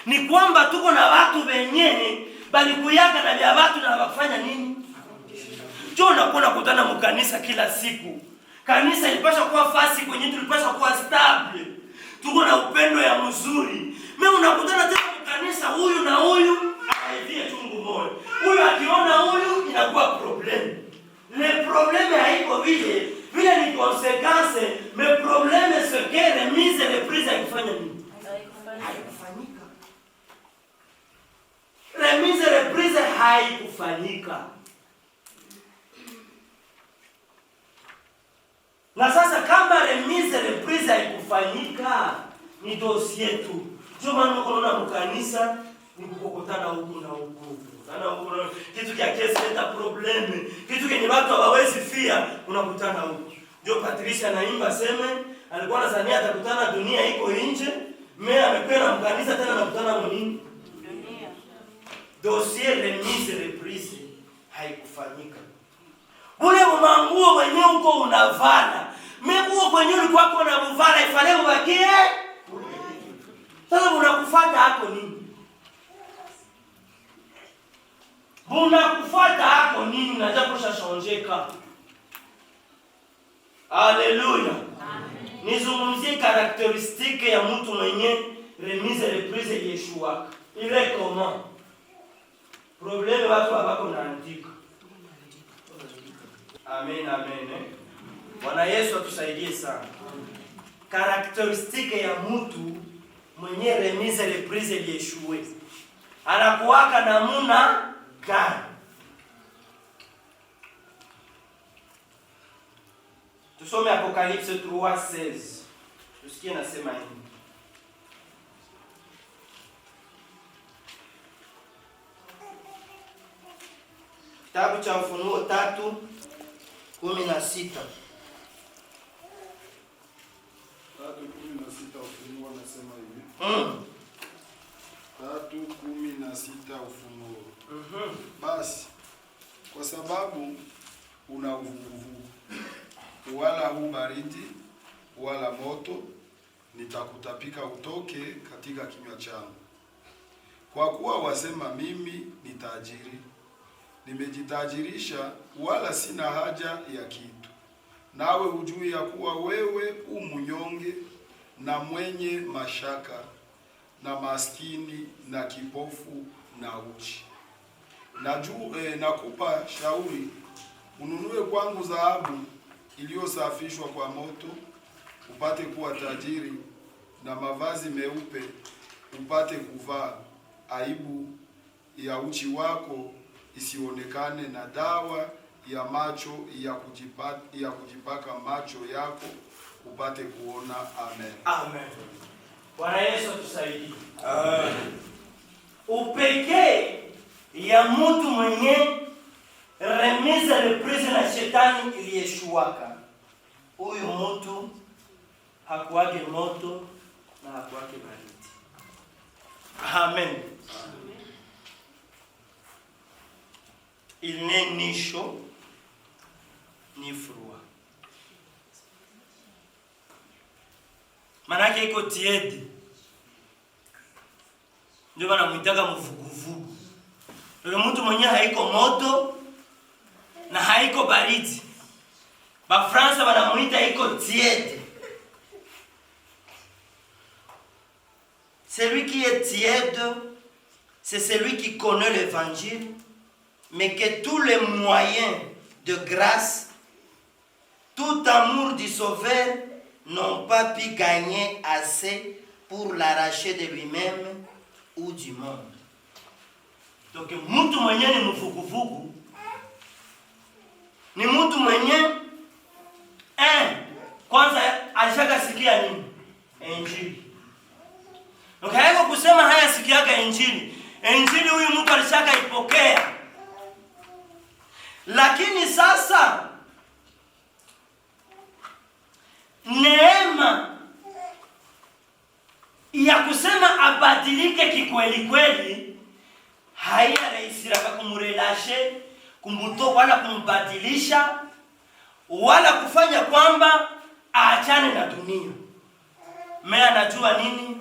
ni kwamba tuko na watu wenyewe bali kuyaga na vya watu na wakufanya nini? Jona kuna kutana mkanisa kila siku. Kanisa ilipaswa kuwa fasi kwenye tulipaswa kuwa stable. Tuko na upendo ya mzuri. Mimi unakutana tena mkanisa huyu na huyu aidie chungu moja. Huyu akiona huyu inakuwa problem. Le problème haiko vile ni conséquence, mais problème c'est que remise reprise haifanya nini? Haikufanyika. Remise reprise haikufanyika. Na sasa kama remise reprise haikufanyika ni dossier tu. Ndio maana unaona mkanisa ni kukokotana huku na huku. Kitu kia kesi leta probleme. Kitu kenye watu hawawezi fia unakutana huko. Ndio Patricia anaimba seme alikuwa anazania atakutana dunia iko nje, mimi amekwenda mkanisa tena nakutana nini? Dunia. Dossier remise reprise haikufanyika. Ule manguo wenyewe uko unavala. Mimi nguo kwenyewe ulikuwa uko unavala ifale ubakie. Sasa unakufuata hapo nini? Bunakufuata hako nini na japo shashonjeka. Haleluya. Nizungumzie karakteristike ya mtu mwenye remise reprise Yeshua. Ile comment. Probleme watu wabako naandika. Amen, amen. Bwana Yesu atusaidie sana. Karakteristike ya mtu mwenye remise reprise Yeshua. Anakuwaka namuna gani? Tusome Apocalypse 3:16. Tusikie nasema nini. Kitabu cha Ufunuo 3:16. 3:16 Ufunuo nasema hivi. 3:16 Ufunuo. Basi kwa sababu una uvuguvugu wala hu baridi wala moto, nitakutapika utoke katika kinywa changu. Kwa kuwa wasema mimi ni tajiri, nimejitajirisha wala sina haja ya kitu, nawe hujui ya kuwa wewe u mnyonge na mwenye mashaka na maskini na kipofu na uchi. Nakupa shauri, ununue kwangu dhahabu iliyosafishwa kwa moto, upate kuwa tajiri, na mavazi meupe upate kuvaa, aibu ya uchi wako isionekane, na dawa ya macho ya kujipaka macho yako upate kuona. Amen. Amen. Bwana Yesu tusaidie. Amen. Upekee ya mtu mwenye remise reprise na shetani iliyeshuwaka. Huyu mtu hakuwake moto na hakuwake baridi. Amen. Il n'est ni chaud ni froid. Manake iko tiede. Ndio wanamuitaga mvuguvugu. Ndio mtu mwenye haiko moto na haiko baridi. Ba Fransa wanamuita iko tiede. Celui qui est tiède, c'est celui qui connaît l'évangile, mais que tous les moyens de grâce, tout amour du Sauveur n'ont pas pu gagner assez pour l'arracher de lui-même ou du monde. Donc, mtu mwenye ni mvuguvugu, ni mtu mwenye kwanza alishaka sikia nini? Injili. Donc, haiko kusema haya sikiaga injili. Injili huyu mtu alishaka ipokea. Lakini sasa neema ya kusema abadilike kikweli kweli haiyarahisiraka kumurelashe, kumbuto wala kumbadilisha wala kufanya kwamba aachane na dunia. Mimi anajua nini?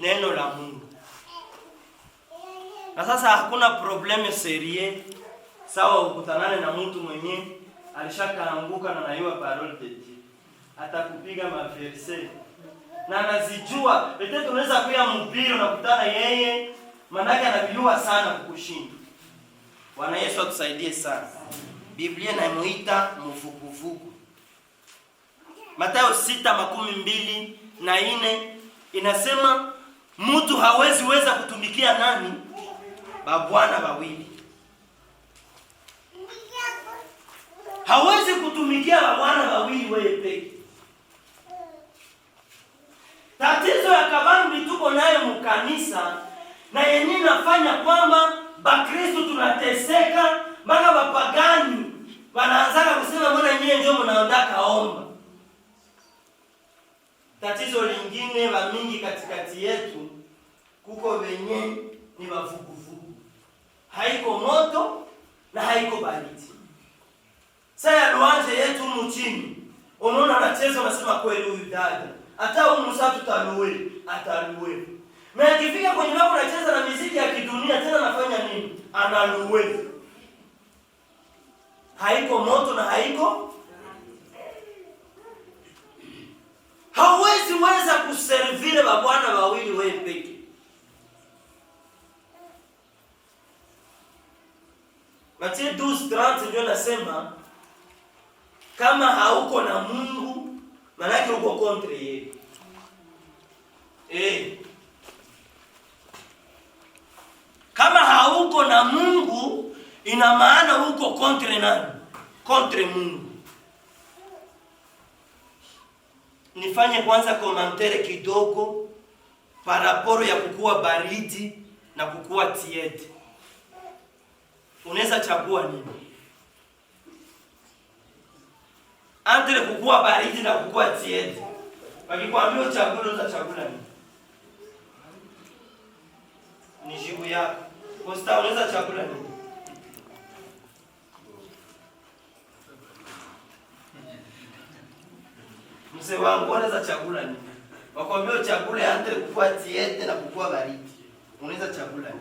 Neno la Mungu. Na sasa hakuna probleme serie sawa ukutanane na mtu mwenye alishakaanguka na anayua parole de Dieu. Atakupiga maverse na anazijua. Ete tunaweza kuya mpira na kutana yeye, manake anavijua sana kukushinda. Bwana Yesu atusaidie sana. Biblia inamuita mvuguvugu. Mathayo 6:24 inasema mtu hawezi weza kutumikia nani? Babwana wawili. Hawezi kutumikia babwana wawili wewe peke. Tatizo ya kabambi tuko nayo mkanisa na yenyewe nafanya kwamba Bakristo tunateseka mpaka wapagani wanaanza kusema mbona nyinyi ndio mnaondaka omba. Tatizo lingine la mingi katikati yetu kuko wenye ni wavuguvugu. Haiko moto na haiko baridi. Sasa luanje yetu mchini. Unaona anacheza unasema kweli huyu dada. Hata huyu msatu taluwe, ataluwe. Na akifika kwenye mambo anacheza na muziki ya kidunia tena anafanya nini? Analuwe. Haiko moto na haiko. Hauwezi weza kuservire babwana wawili wewe peke. Mathayo 12:30 ndio nasema kama hauko na Mungu maana yake uko kontre yeye. Kama hauko na Mungu ina maana uko kontre nani? Kontre Mungu. Nifanye kwanza komantere kidogo paraporo ya kukua baridi na kukua tiete. Unaweza chagua nini? Entre kukua baridi na kukua tiete. Wakikwambia uchague utachagua nini? Ni jibu yako. Costa unaweza chagua nini? Mzee wangu unaweza chagua nini? Wakwambia uchague entre kukua tiete na kukua baridi. Unaweza chagua nini?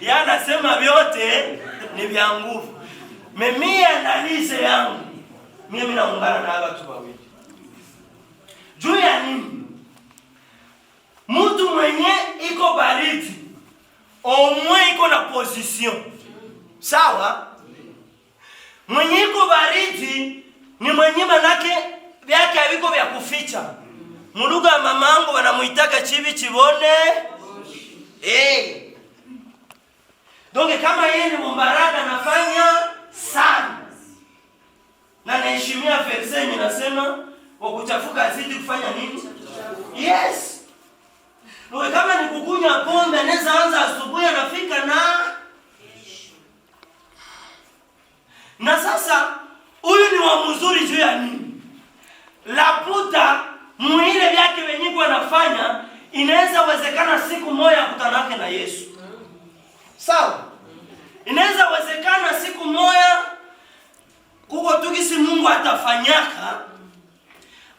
Ya nasema vyote ni vya nguvu. Mimi analize yangu. Mimi naungana na watu wawili. Juu ya nini? Mtu mwenye iko baridi omwe iko na position. Sawa? Mwenye iko baridi ni mwenye manake vyake haviko vya kuficha. Muluga ya mamangu wanamuitaka chibi chibone. Donc kama yeye ni mbaraka nafanya sana. Na naheshimia verse inasema wa kuchafuka azidi kufanya nini? Yes. Ndio kama ni kukunywa pombe anaweza anza asubuhi anafika na sasa huyu ni wa mzuri juu ya nini? Laputa mwile vyake wenyewe anafanya inaweza wezekana siku moja kutanake na Yesu. Sawa? Inaweza wezekana siku moja kuko tukisi Mungu atafanyaka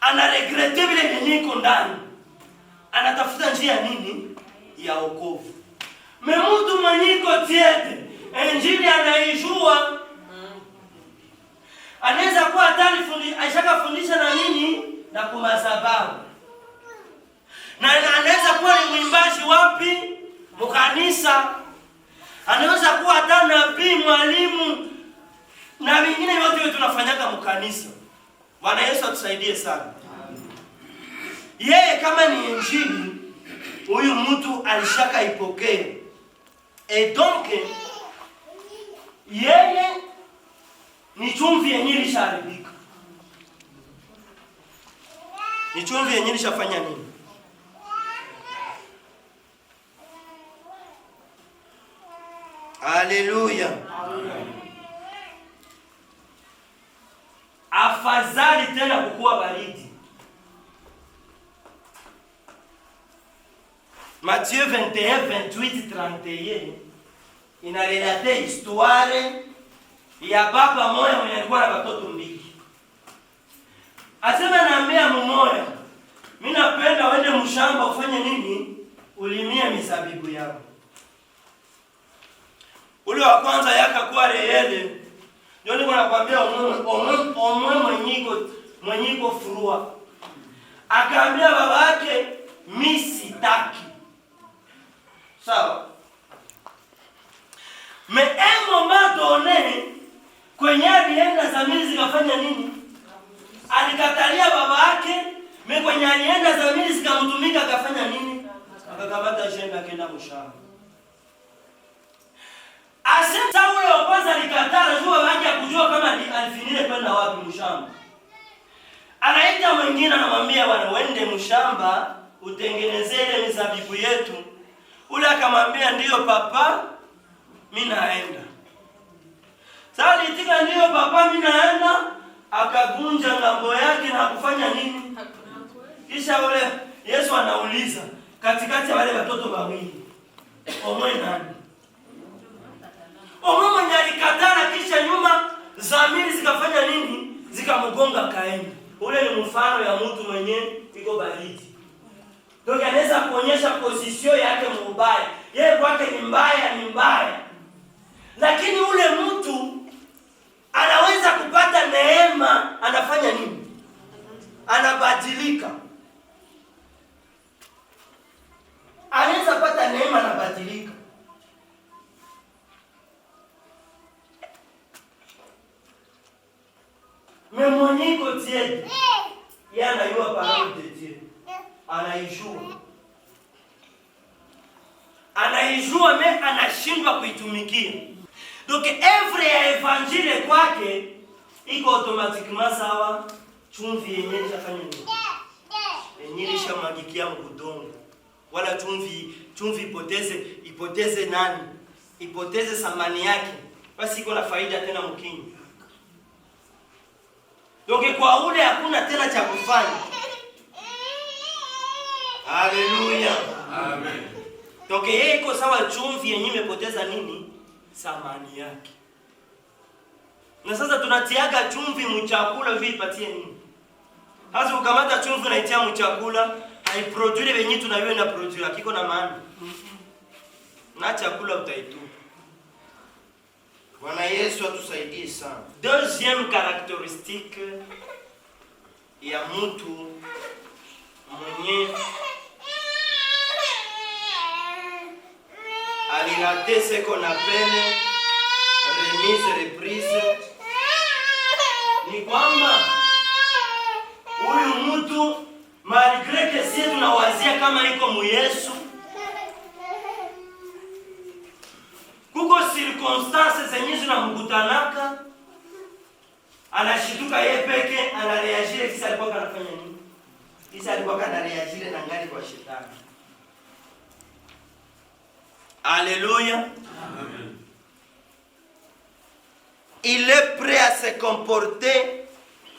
anaregrete vile vyenye ndani. Anatafuta njia nini? Ya wokovu. Mtu mwenye iko tiete, injili anaijua. Anaweza kuwa ashaka fundisha na nini? Na kumasababu. Na anaweza kuwa ni mwimbaji wapi? Mkanisa. Anaweza kuwa hata nabii, mwalimu na vingine yote tunafanyaka mkanisa. Bwana Yesu atusaidie sana. Yeye kama ni injili, huyu mtu alishaka ipokea. Et donc yeye ni chumvi yenyewe ilisharibika. Ni chumvi yenyewe ilishafanya nini? Haleluya. Afadhali tena kukua baridi. Matthieu 21:28-31 inarelate histoire ya baba moya mwenye alikuwa na watoto mbili. Asema naambia mmoja, mimi napenda uende mshamba ufanye nini? Ulimie mizabibu yako. Ule wa kwanza yakakuwa reyele. Ndio niko nakwambia omwe mwenyiko furua. Akaambia baba yake mimi sitaki. Sawa? Mais un moment donné kwenye alienda zamiri zikafanya nini? Alikatalia baba yake, mais kwenye alienda zamiri zikamtumika akafanya nini? Akakamata jembe akaenda mshamba. Asema ule wa kwanza alikatala jua baba yake akujua kama alifinile kwenda wapi mshamba. Anaita mwingine anamwambia bwana uende mshamba utengenezee mizabibu yetu. Ule akamwambia ndiyo papa, mimi naenda. Sasa alitika ndiyo papa, mimi naenda, akavunja ngambo yake na kufanya nini? Kisha ule Yesu anauliza katikati ya wale watoto wawili, omwe nani? Omwe mwenye alikatana kisha nyuma zamiri zikafanya nini? Zikamgonga kaeni. Ule ni mfano mfano ya mtu mwenye iko baridi. Donc anaweza kuonyesha position yake mbaya. Yeye kwake ni mbaya. Lakini ule mtu anaweza kupata neema, anafanya nini? Anabadilika. Anaweza pata neema, anabadilika. Memonyiko tiede. Yeye anajua parole de Dieu. Anaijua me anashindwa kuitumikia. Donc œuvre ya evangile kwake iko automatiquement sawa chumvi yenye ishafanya nini? Yenye ishamwagikia mudongo. Wala chumvi ipoteze nani? Ipoteze thamani yake. Basi iko na faida tena mkinyo. Donc kwa ule hakuna tena cha kufanya. Haleluya. Amen. Donc yeye iko sawa chumvi yenye imepoteza nini? Thamani yake. Na sasa tunatiaga chumvi mchakula hivi ipatie nini? Hasa ukamata chumvi na itia mchakula, haiproduce venye tunaiwe na produce, hakiko na maana. Na chakula utaitupa. Bwana Yesu atusaidie sana. Deuxième caractéristique ya mtu mwenye alirate ce qu'on appelle remise reprise ni kwamba huyu mtu malgré que sisi tunawazia kama iko mu Yesu, kuko circonstances zenye zinamkutanaka, anashituka yeye peke, anareagire kisa alikuwa anafanya nini? Kisa alikuwa anareagire na ngali kwa shetani. Alléluia. Amen. Il est prêt à se comporter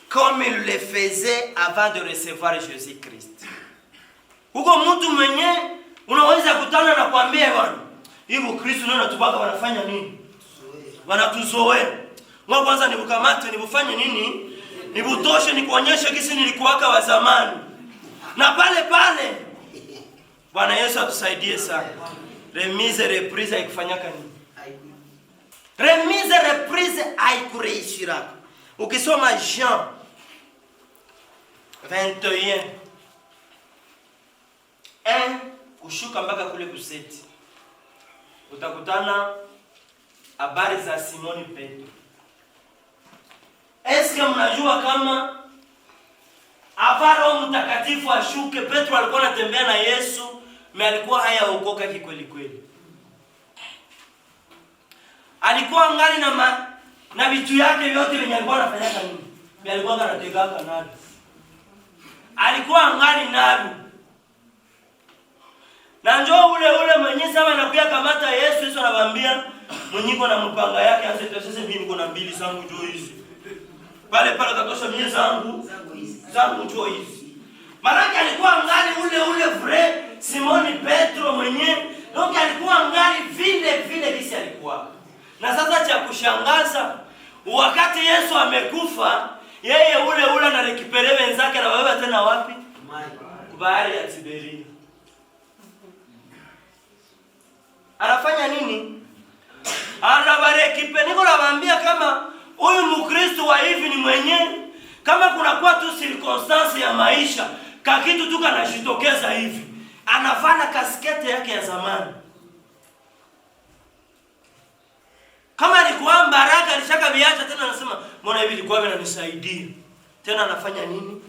comme il le faisait avant de recevoir Jésus-Christ. Huko mtu mwenye unaweza kutana na kuambia bwana, hivi Kristo ndio anatubaka wanafanya nini? Wanatuzoea. Mwa kwanza nibukamate nibufanye nini? Nibutoshe nikuonyeshe kisi nilikuwaka wa zamani. Na pale Bwana Yesu atusaidie sana. Remise reprise haikufanyaka nini? Remise reprise haikureishira. Ukisoma Jean 21 kushuka mpaka kule kuseti, utakutana habari za Simoni Petro. Eske mnajua kama Roho Mtakatifu ashuke, Petro alikuwa anatembea na Yesu, me alikuwa hayaokoka kikweli kweli. Alikuwa angali na vitu yake vyote venye alikuwa anafanya nini? Alikuwa anategaka nalo. Alikuwa angali nalo. Na njoo ule mwenye sasa anakuja kamata Yesu anamwambia mwenyiko na mpanga yake anze sasa mimi niko na mbili zangu njoo hizi. Pale katosha mimi zangu njoo hizi. Maana alikuwa angali ule vrai Simoni Petro mwenye, donc alikuwa angali vile kisi alikuwa. Na sasa cha kushangaza, wakati Yesu amekufa, yeye ule anarekipere wenzake na wewe tena wapi? Bahari ya Tiberia. Anafanya nini? Anabarekipe. Niko nawaambia kama huyu Mkristo wa hivi ni mwenye, kama kuna kwa tu circumstance ya maisha, kakitu tu kanajitokeza hivi, anavana kaskete yake ya zamani. Kama alikuwa baraka alishaka viacha tena anasema mbona hivi ilikuwa vinanisaidia. Tena anafanya nini?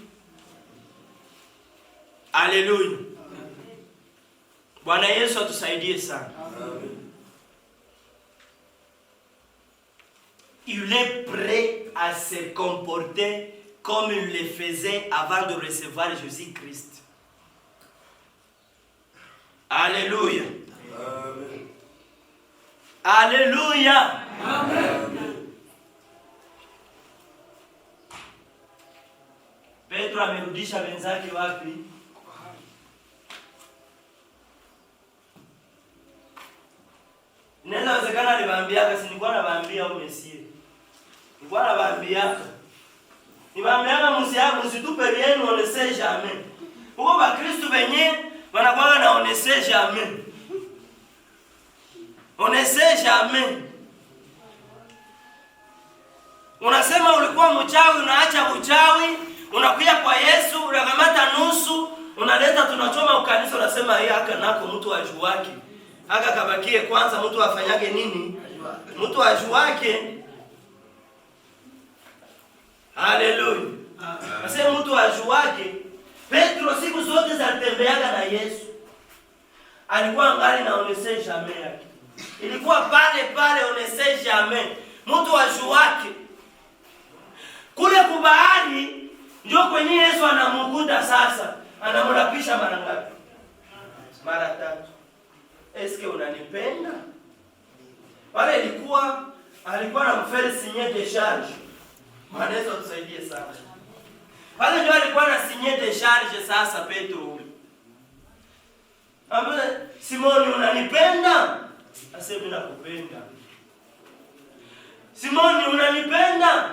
Haleluya. Bwana Yesu atusaidie sana. Amen. Il est prêt à se comporter comme il le faisait avant de recevoir Jésus-Christ. Alléluia. Amen. Alléluia. Amen. Petro amerudisha wenzake wapi? Nenda wezekana aliwaambiaka, si nilikuwa nawaambia au Mesia. Nilikuwa nawaambiaka. Niwaambiana msitupe yenu on ne sait jamais. Huko ba Kristo wenye wanakuwa na on ne sait jamais. On ne sait jamais. Unasema ulikuwa mchawi, unaacha uchawi, unakuja kwa Yesu, unakamata nusu, unaleta tunachoma ukanisa, unasema yeye haka nako mtu ajuake. Haka kabakie kwanza mtu afanyage nini? Mtu ajuake. Haleluya. Sasa mtu ajuake. Petro siku zote zatembeaga na Yesu. Alikuwa ngali na on sait jamais yake. Ilikuwa pale pale on sait jamais. Mtu ajuake. Kule kubahari ndio kwenye Yesu anamukuta sasa. Anamlapisha mara ngapi? Mara 3. Eske unanipenda? Wale alikuwa na mfere signé de charge. Maana tusaidie sana. Wale ndio alikuwa na signé de charge sasa Petro ule. Ambe Simoni unanipenda? Asema mimi nakupenda. Simoni unanipenda?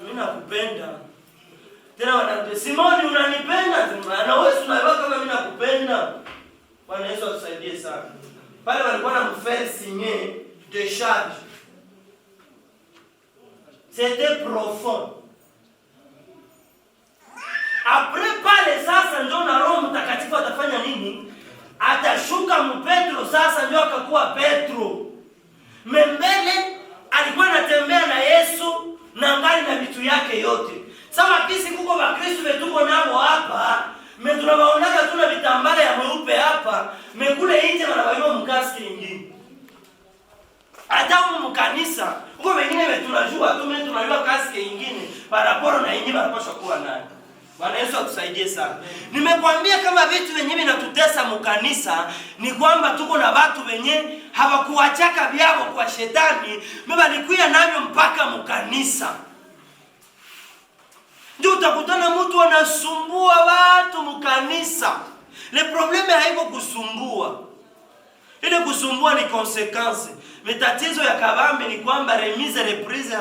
Mimi nakupenda. Tena wanamwambia Simoni unanipenda? Na wewe unaelewa kama mimi nakupenda. Bwana Yesu atusaidie sana. Pale walikuwa na mfere signé de charge. C'était profond. Après pale sasa ndio na Roho Mtakatifu atafanya nini? Atashuka Petro sasa ndio akakuwa Petro. Mbele alikuwa anatembea na Yesu na ngali na vitu yake yote. Sawa kisi kuko ba Kristo wetuko nao hapa, tunawaonaga tuna vitambara ya mweupe hapa, kule nje wanawaima mkaski nyingine. Hata mkanisa, huko wengine tunajua tunajua kaski nyingine, paraporo na nyingine wanapaswa kuwa nayo. Bwana Yesu atusaidie sana. Nimekwambia kama vitu wenyewe vinatutesa mkanisa ni kwamba tuko na watu wenye hawakuachaka vyao kwa shetani, walikuja navyo mpaka mkanisa. Ndio utakutana mtu anasumbua watu mkanisa. Le problème haiko kusumbua. Ile kusumbua ni consequence. Mitatizo ya kabambi ni kwamba remise reprise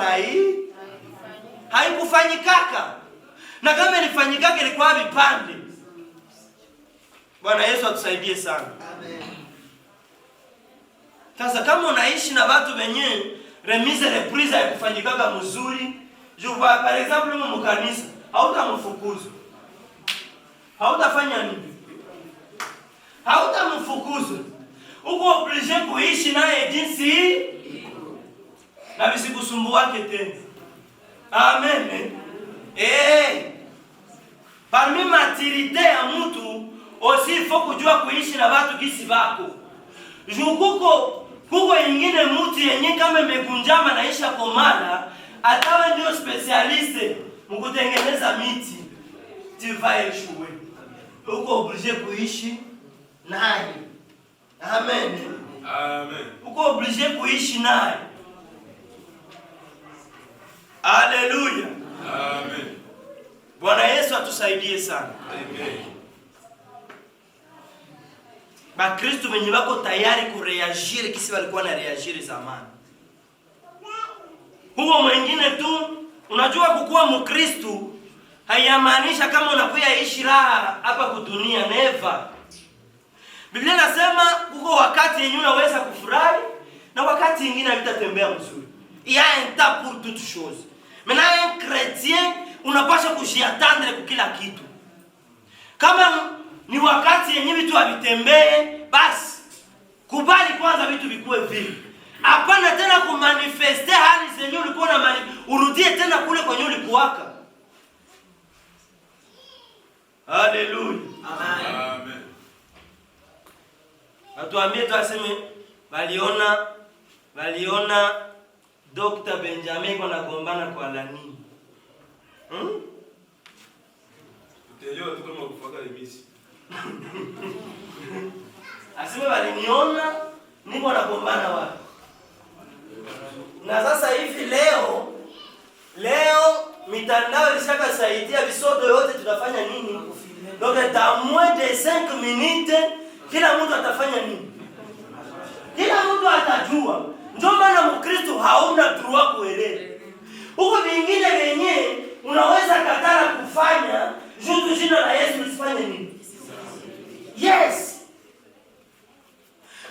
haikufanyikaka. Na kama ilifanyikaka ilikuwa vipande. Bwana Yesu atusaidie sana. Amen. Sasa kama unaishi na watu wenye remise reprise haikufanyikaka mzuri, par exemple mkanisa, hautamfukuza. Hautafanya nini? Hautamfukuza. Uko obligé kuishi naye jinsi na visikusumbua tena. Amen. Parmi maturité ya mtu aussi il faut kujua kuishi na watu kisi bako. Kuko ingine mtu yenye kama imekunjama naisha komala, atawe ndio specialiste mkutengeneza miti. Tu vas échouer. Uko obligé kuishi naye. Amen. Amen. Uko obligé kuishi naye. Haleluya. Amen. Bwana Yesu atusaidie sana. Amen. Bakristo wenye wako tayari kureagir kisi walikuwa na reagir zamani. Huo mwingine tu, unajua kukuwa Mkristo haiyamaanisha kama unakuya ishi raha hapa kudunia, never. Biblia inasema kuko wakati yenye unaweza kufurahi na wakati mwingine havitatembea mzuri. Il y a un temps pour toute chose. Maintenant un chrétien unapaswa kujiattendre kwa kila kitu. Kama ni wakati yenye vitu havitembee, basi kubali kwanza vitu vikue vile. Hapana tena kumanifeste hali zenye ulikuwa na urudie tena kule kwenye ulikuwaka. Haleluya. Amen. Atuambie tuaseme waliona Dr. Benjamin kwa nagombana kwa nini? Utajua tu kama kufaka imisi. Aseme waliniona niko nagombana wapi? Na sasa hivi leo mitandao ilishaka saidia visodo yote tutafanya nini? Donc dans moins de 5 minutes kila mtu atafanya nini? Kila mtu atajua. Ndio maana Mkristo hauna droit kuelewa. Huko vingine wenyewe unaweza katala kufanya juu jina la Yesu lisifanye nini? Yes.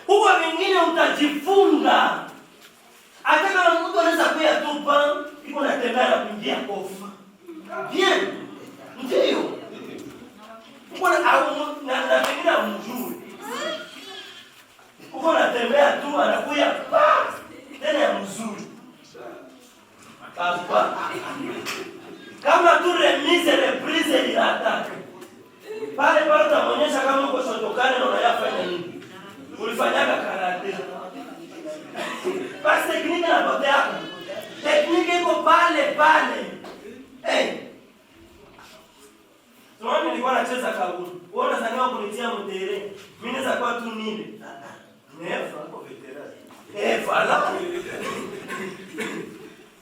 Huko vingine utajifunga. Hata kama mtu anaweza kuyatupa, iko natembea na kuingia kofa. Bien. Ndio. Uko na pengine mjui. Uko natembea tu anakuya tena ya mzuri. Papa. Kama tu remise reprise ilata. Pale utaonyesha kama uko shotokane na unayafanya nini. Ulifanyaga karate. Basi tekniki na bote yako. Tekniki iko pale. Tunaona nilikuwa nacheza kabuni. Wewe unazaniwa kunitia mtere. Mimi naweza kuwa tu nini? Nefa kwa veterani. Fala.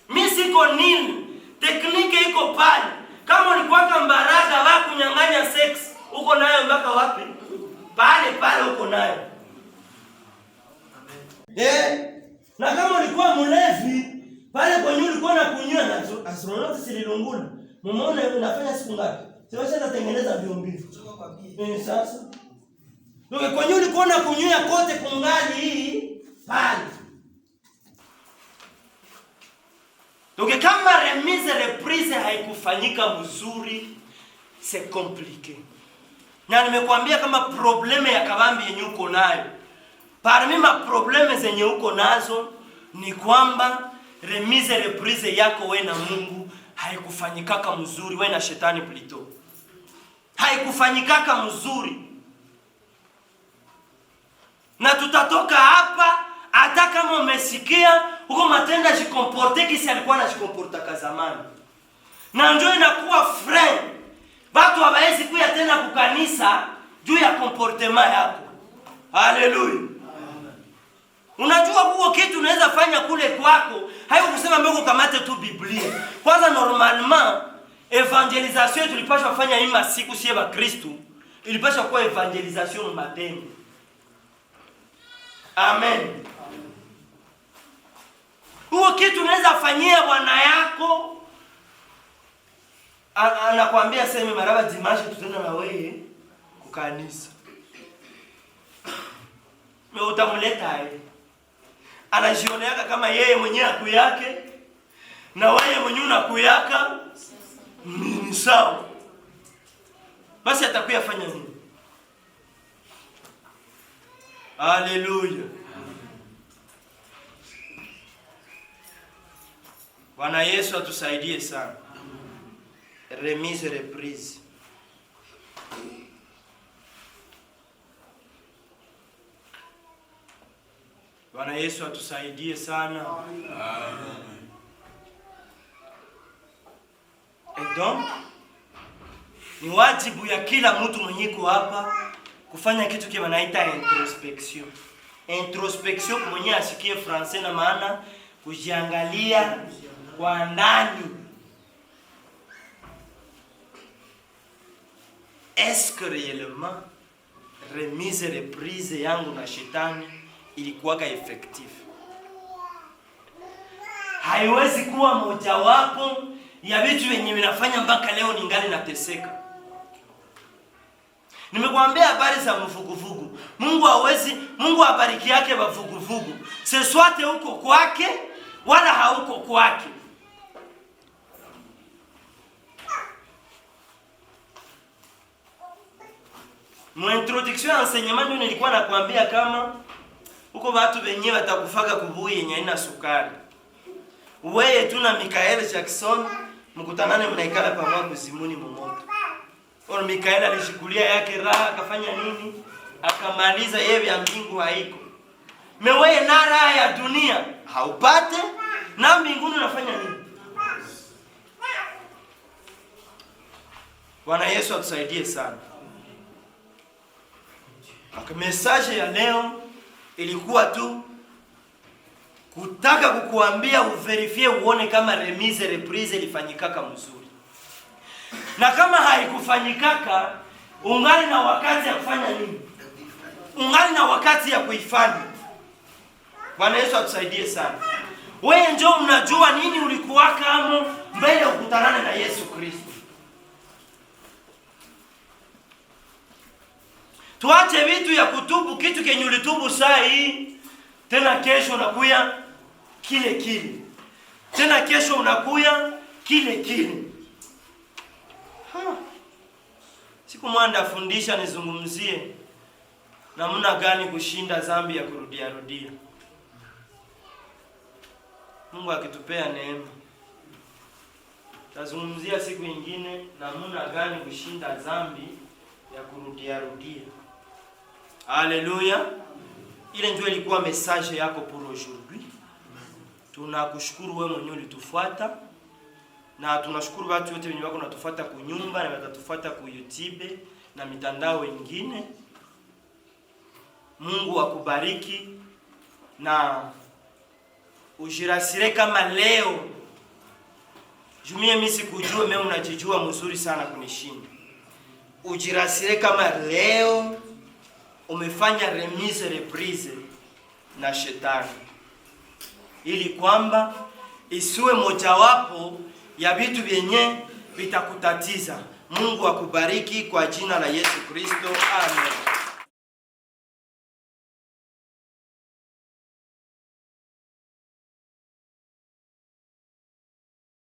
Mimi siko nini? Tekniki iko pale. Kama ulikuwa kambaraka wa kunyang'anya sex, uko nayo mpaka wapi? Pale uko nayo. Na kama ulikuwa mlevi, pale kwenye ulikuwa na kunywa na astronauti sililungula. Mumeona unafanya siku ngapi? Siwasha natengeneza biombi. Sasa. Ndio kwenye ulikuwa na kunywa kote kungali hii pale. Donc kama remise reprise haikufanyika mzuri, c'est compliqué. Na nimekuambia kama probleme ya kabambi yenye uko nayo. Parmi ma probleme zenye uko nazo ni kwamba remise reprise yako wewe na Mungu haikufanyikaka mzuri, wewe na shetani plito. Haikufanyikaka mzuri. Na tutatoka hapa hata kama umesikia huko matenda jikomporte kisi alikuwa anajikomporta kazamani. Na njoo inakuwa friend. Watu hawawezi kuja tena kukanisa juu ya comportement yako. Haleluya. Unajua huo kitu unaweza fanya kule kwako, hayo kusema mbona ukamate tu Biblia. Kwanza normalement evangelisation tulipaswa kufanya hii masiku sie ba Kristo, ilipaswa kuwa evangelisation matendo. Amen. Huo kitu unaweza fanyia bwana yako. Anakuambia sema maraba dimanche tutaenda na wewe kukanisa. Mimi utamleta yeye. Anajioneaka kama yeye mwenyewe aku yake na wewe mwenyewe unakuyaka ni sawa. Basi atakuya fanya nini? Haleluya. Bwana Yesu atusaidie sana. Remise reprise. Bwana Yesu atusaidie sana. Amen. Et donc, ni wajibu ya kila mtu mwenyeko hapa kufanya kitu kile wanaita introspection. Introspection mwenye asikie français na maana kujiangalia kwa ndani. Est-ce que réellement remise reprise yangu na shetani ilikuwa effective? Haiwezi kuwa mojawapo ya vitu vyenye vinafanya mpaka leo ningali nateseka. Nimekuambia habari za mvuguvugu. Mungu abariki yake wavuguvugu. Seswate huko kwake wala hauko kwake. Introduction enseignement ndio nilikuwa nakwambia kama huko watu wenyewe watakufaka kubuyi yenye ina sukari. Wewe tu na Michael Jackson mkutanane mnaikala pamoja kuzimuni mmoja. Ona Michael alishukulia yake raha akafanya nini? Akamaliza yeye ya mbingu haiko. Mewe na raha ya dunia haupate na mbinguni unafanya nini? Bwana Yesu atusaidie sana. Message ya leo ilikuwa tu kutaka kukuambia uverifie uone kama remise reprise ilifanyikaka mzuri. Na kama haikufanyikaka, ungali na wakati ya kufanya nini? Ungali na wakati ya kuifanya. Bwana Yesu atusaidie sana. Wewe njoo unajua nini ulikuwa kama mbele ukutanane na Yesu Kristo. Tuache vitu ya kutubu kitu kenye ulitubu saa hii, tena kesho unakuya kile kile. Tena kesho unakuya kile kile. Siku mwanda afundisha nizungumzie namna gani kushinda dhambi ya kurudia rudia. Mungu akitupea neema, tazungumzia siku nyingine namna gani kushinda dhambi ya kurudia rudia. Haleluya. Ile ndio ilikuwa message yako pour aujourd'hui. Tunakushukuru wewe mwenyewe ulitufuata, na tunashukuru watu wote wenye wako natufuata kunyumba na watatufuata ku YouTube na mitandao mingine. Mungu akubariki na ujirasire kama leo. Jumie mimi sikujua, mimi unajijua mzuri sana kunishinda. Ujirasire kama leo umefanya remise reprise na shetani, ili kwamba isiwe mojawapo ya vitu vyenye vitakutatiza. Mungu akubariki kwa jina la Yesu Kristo. Amen.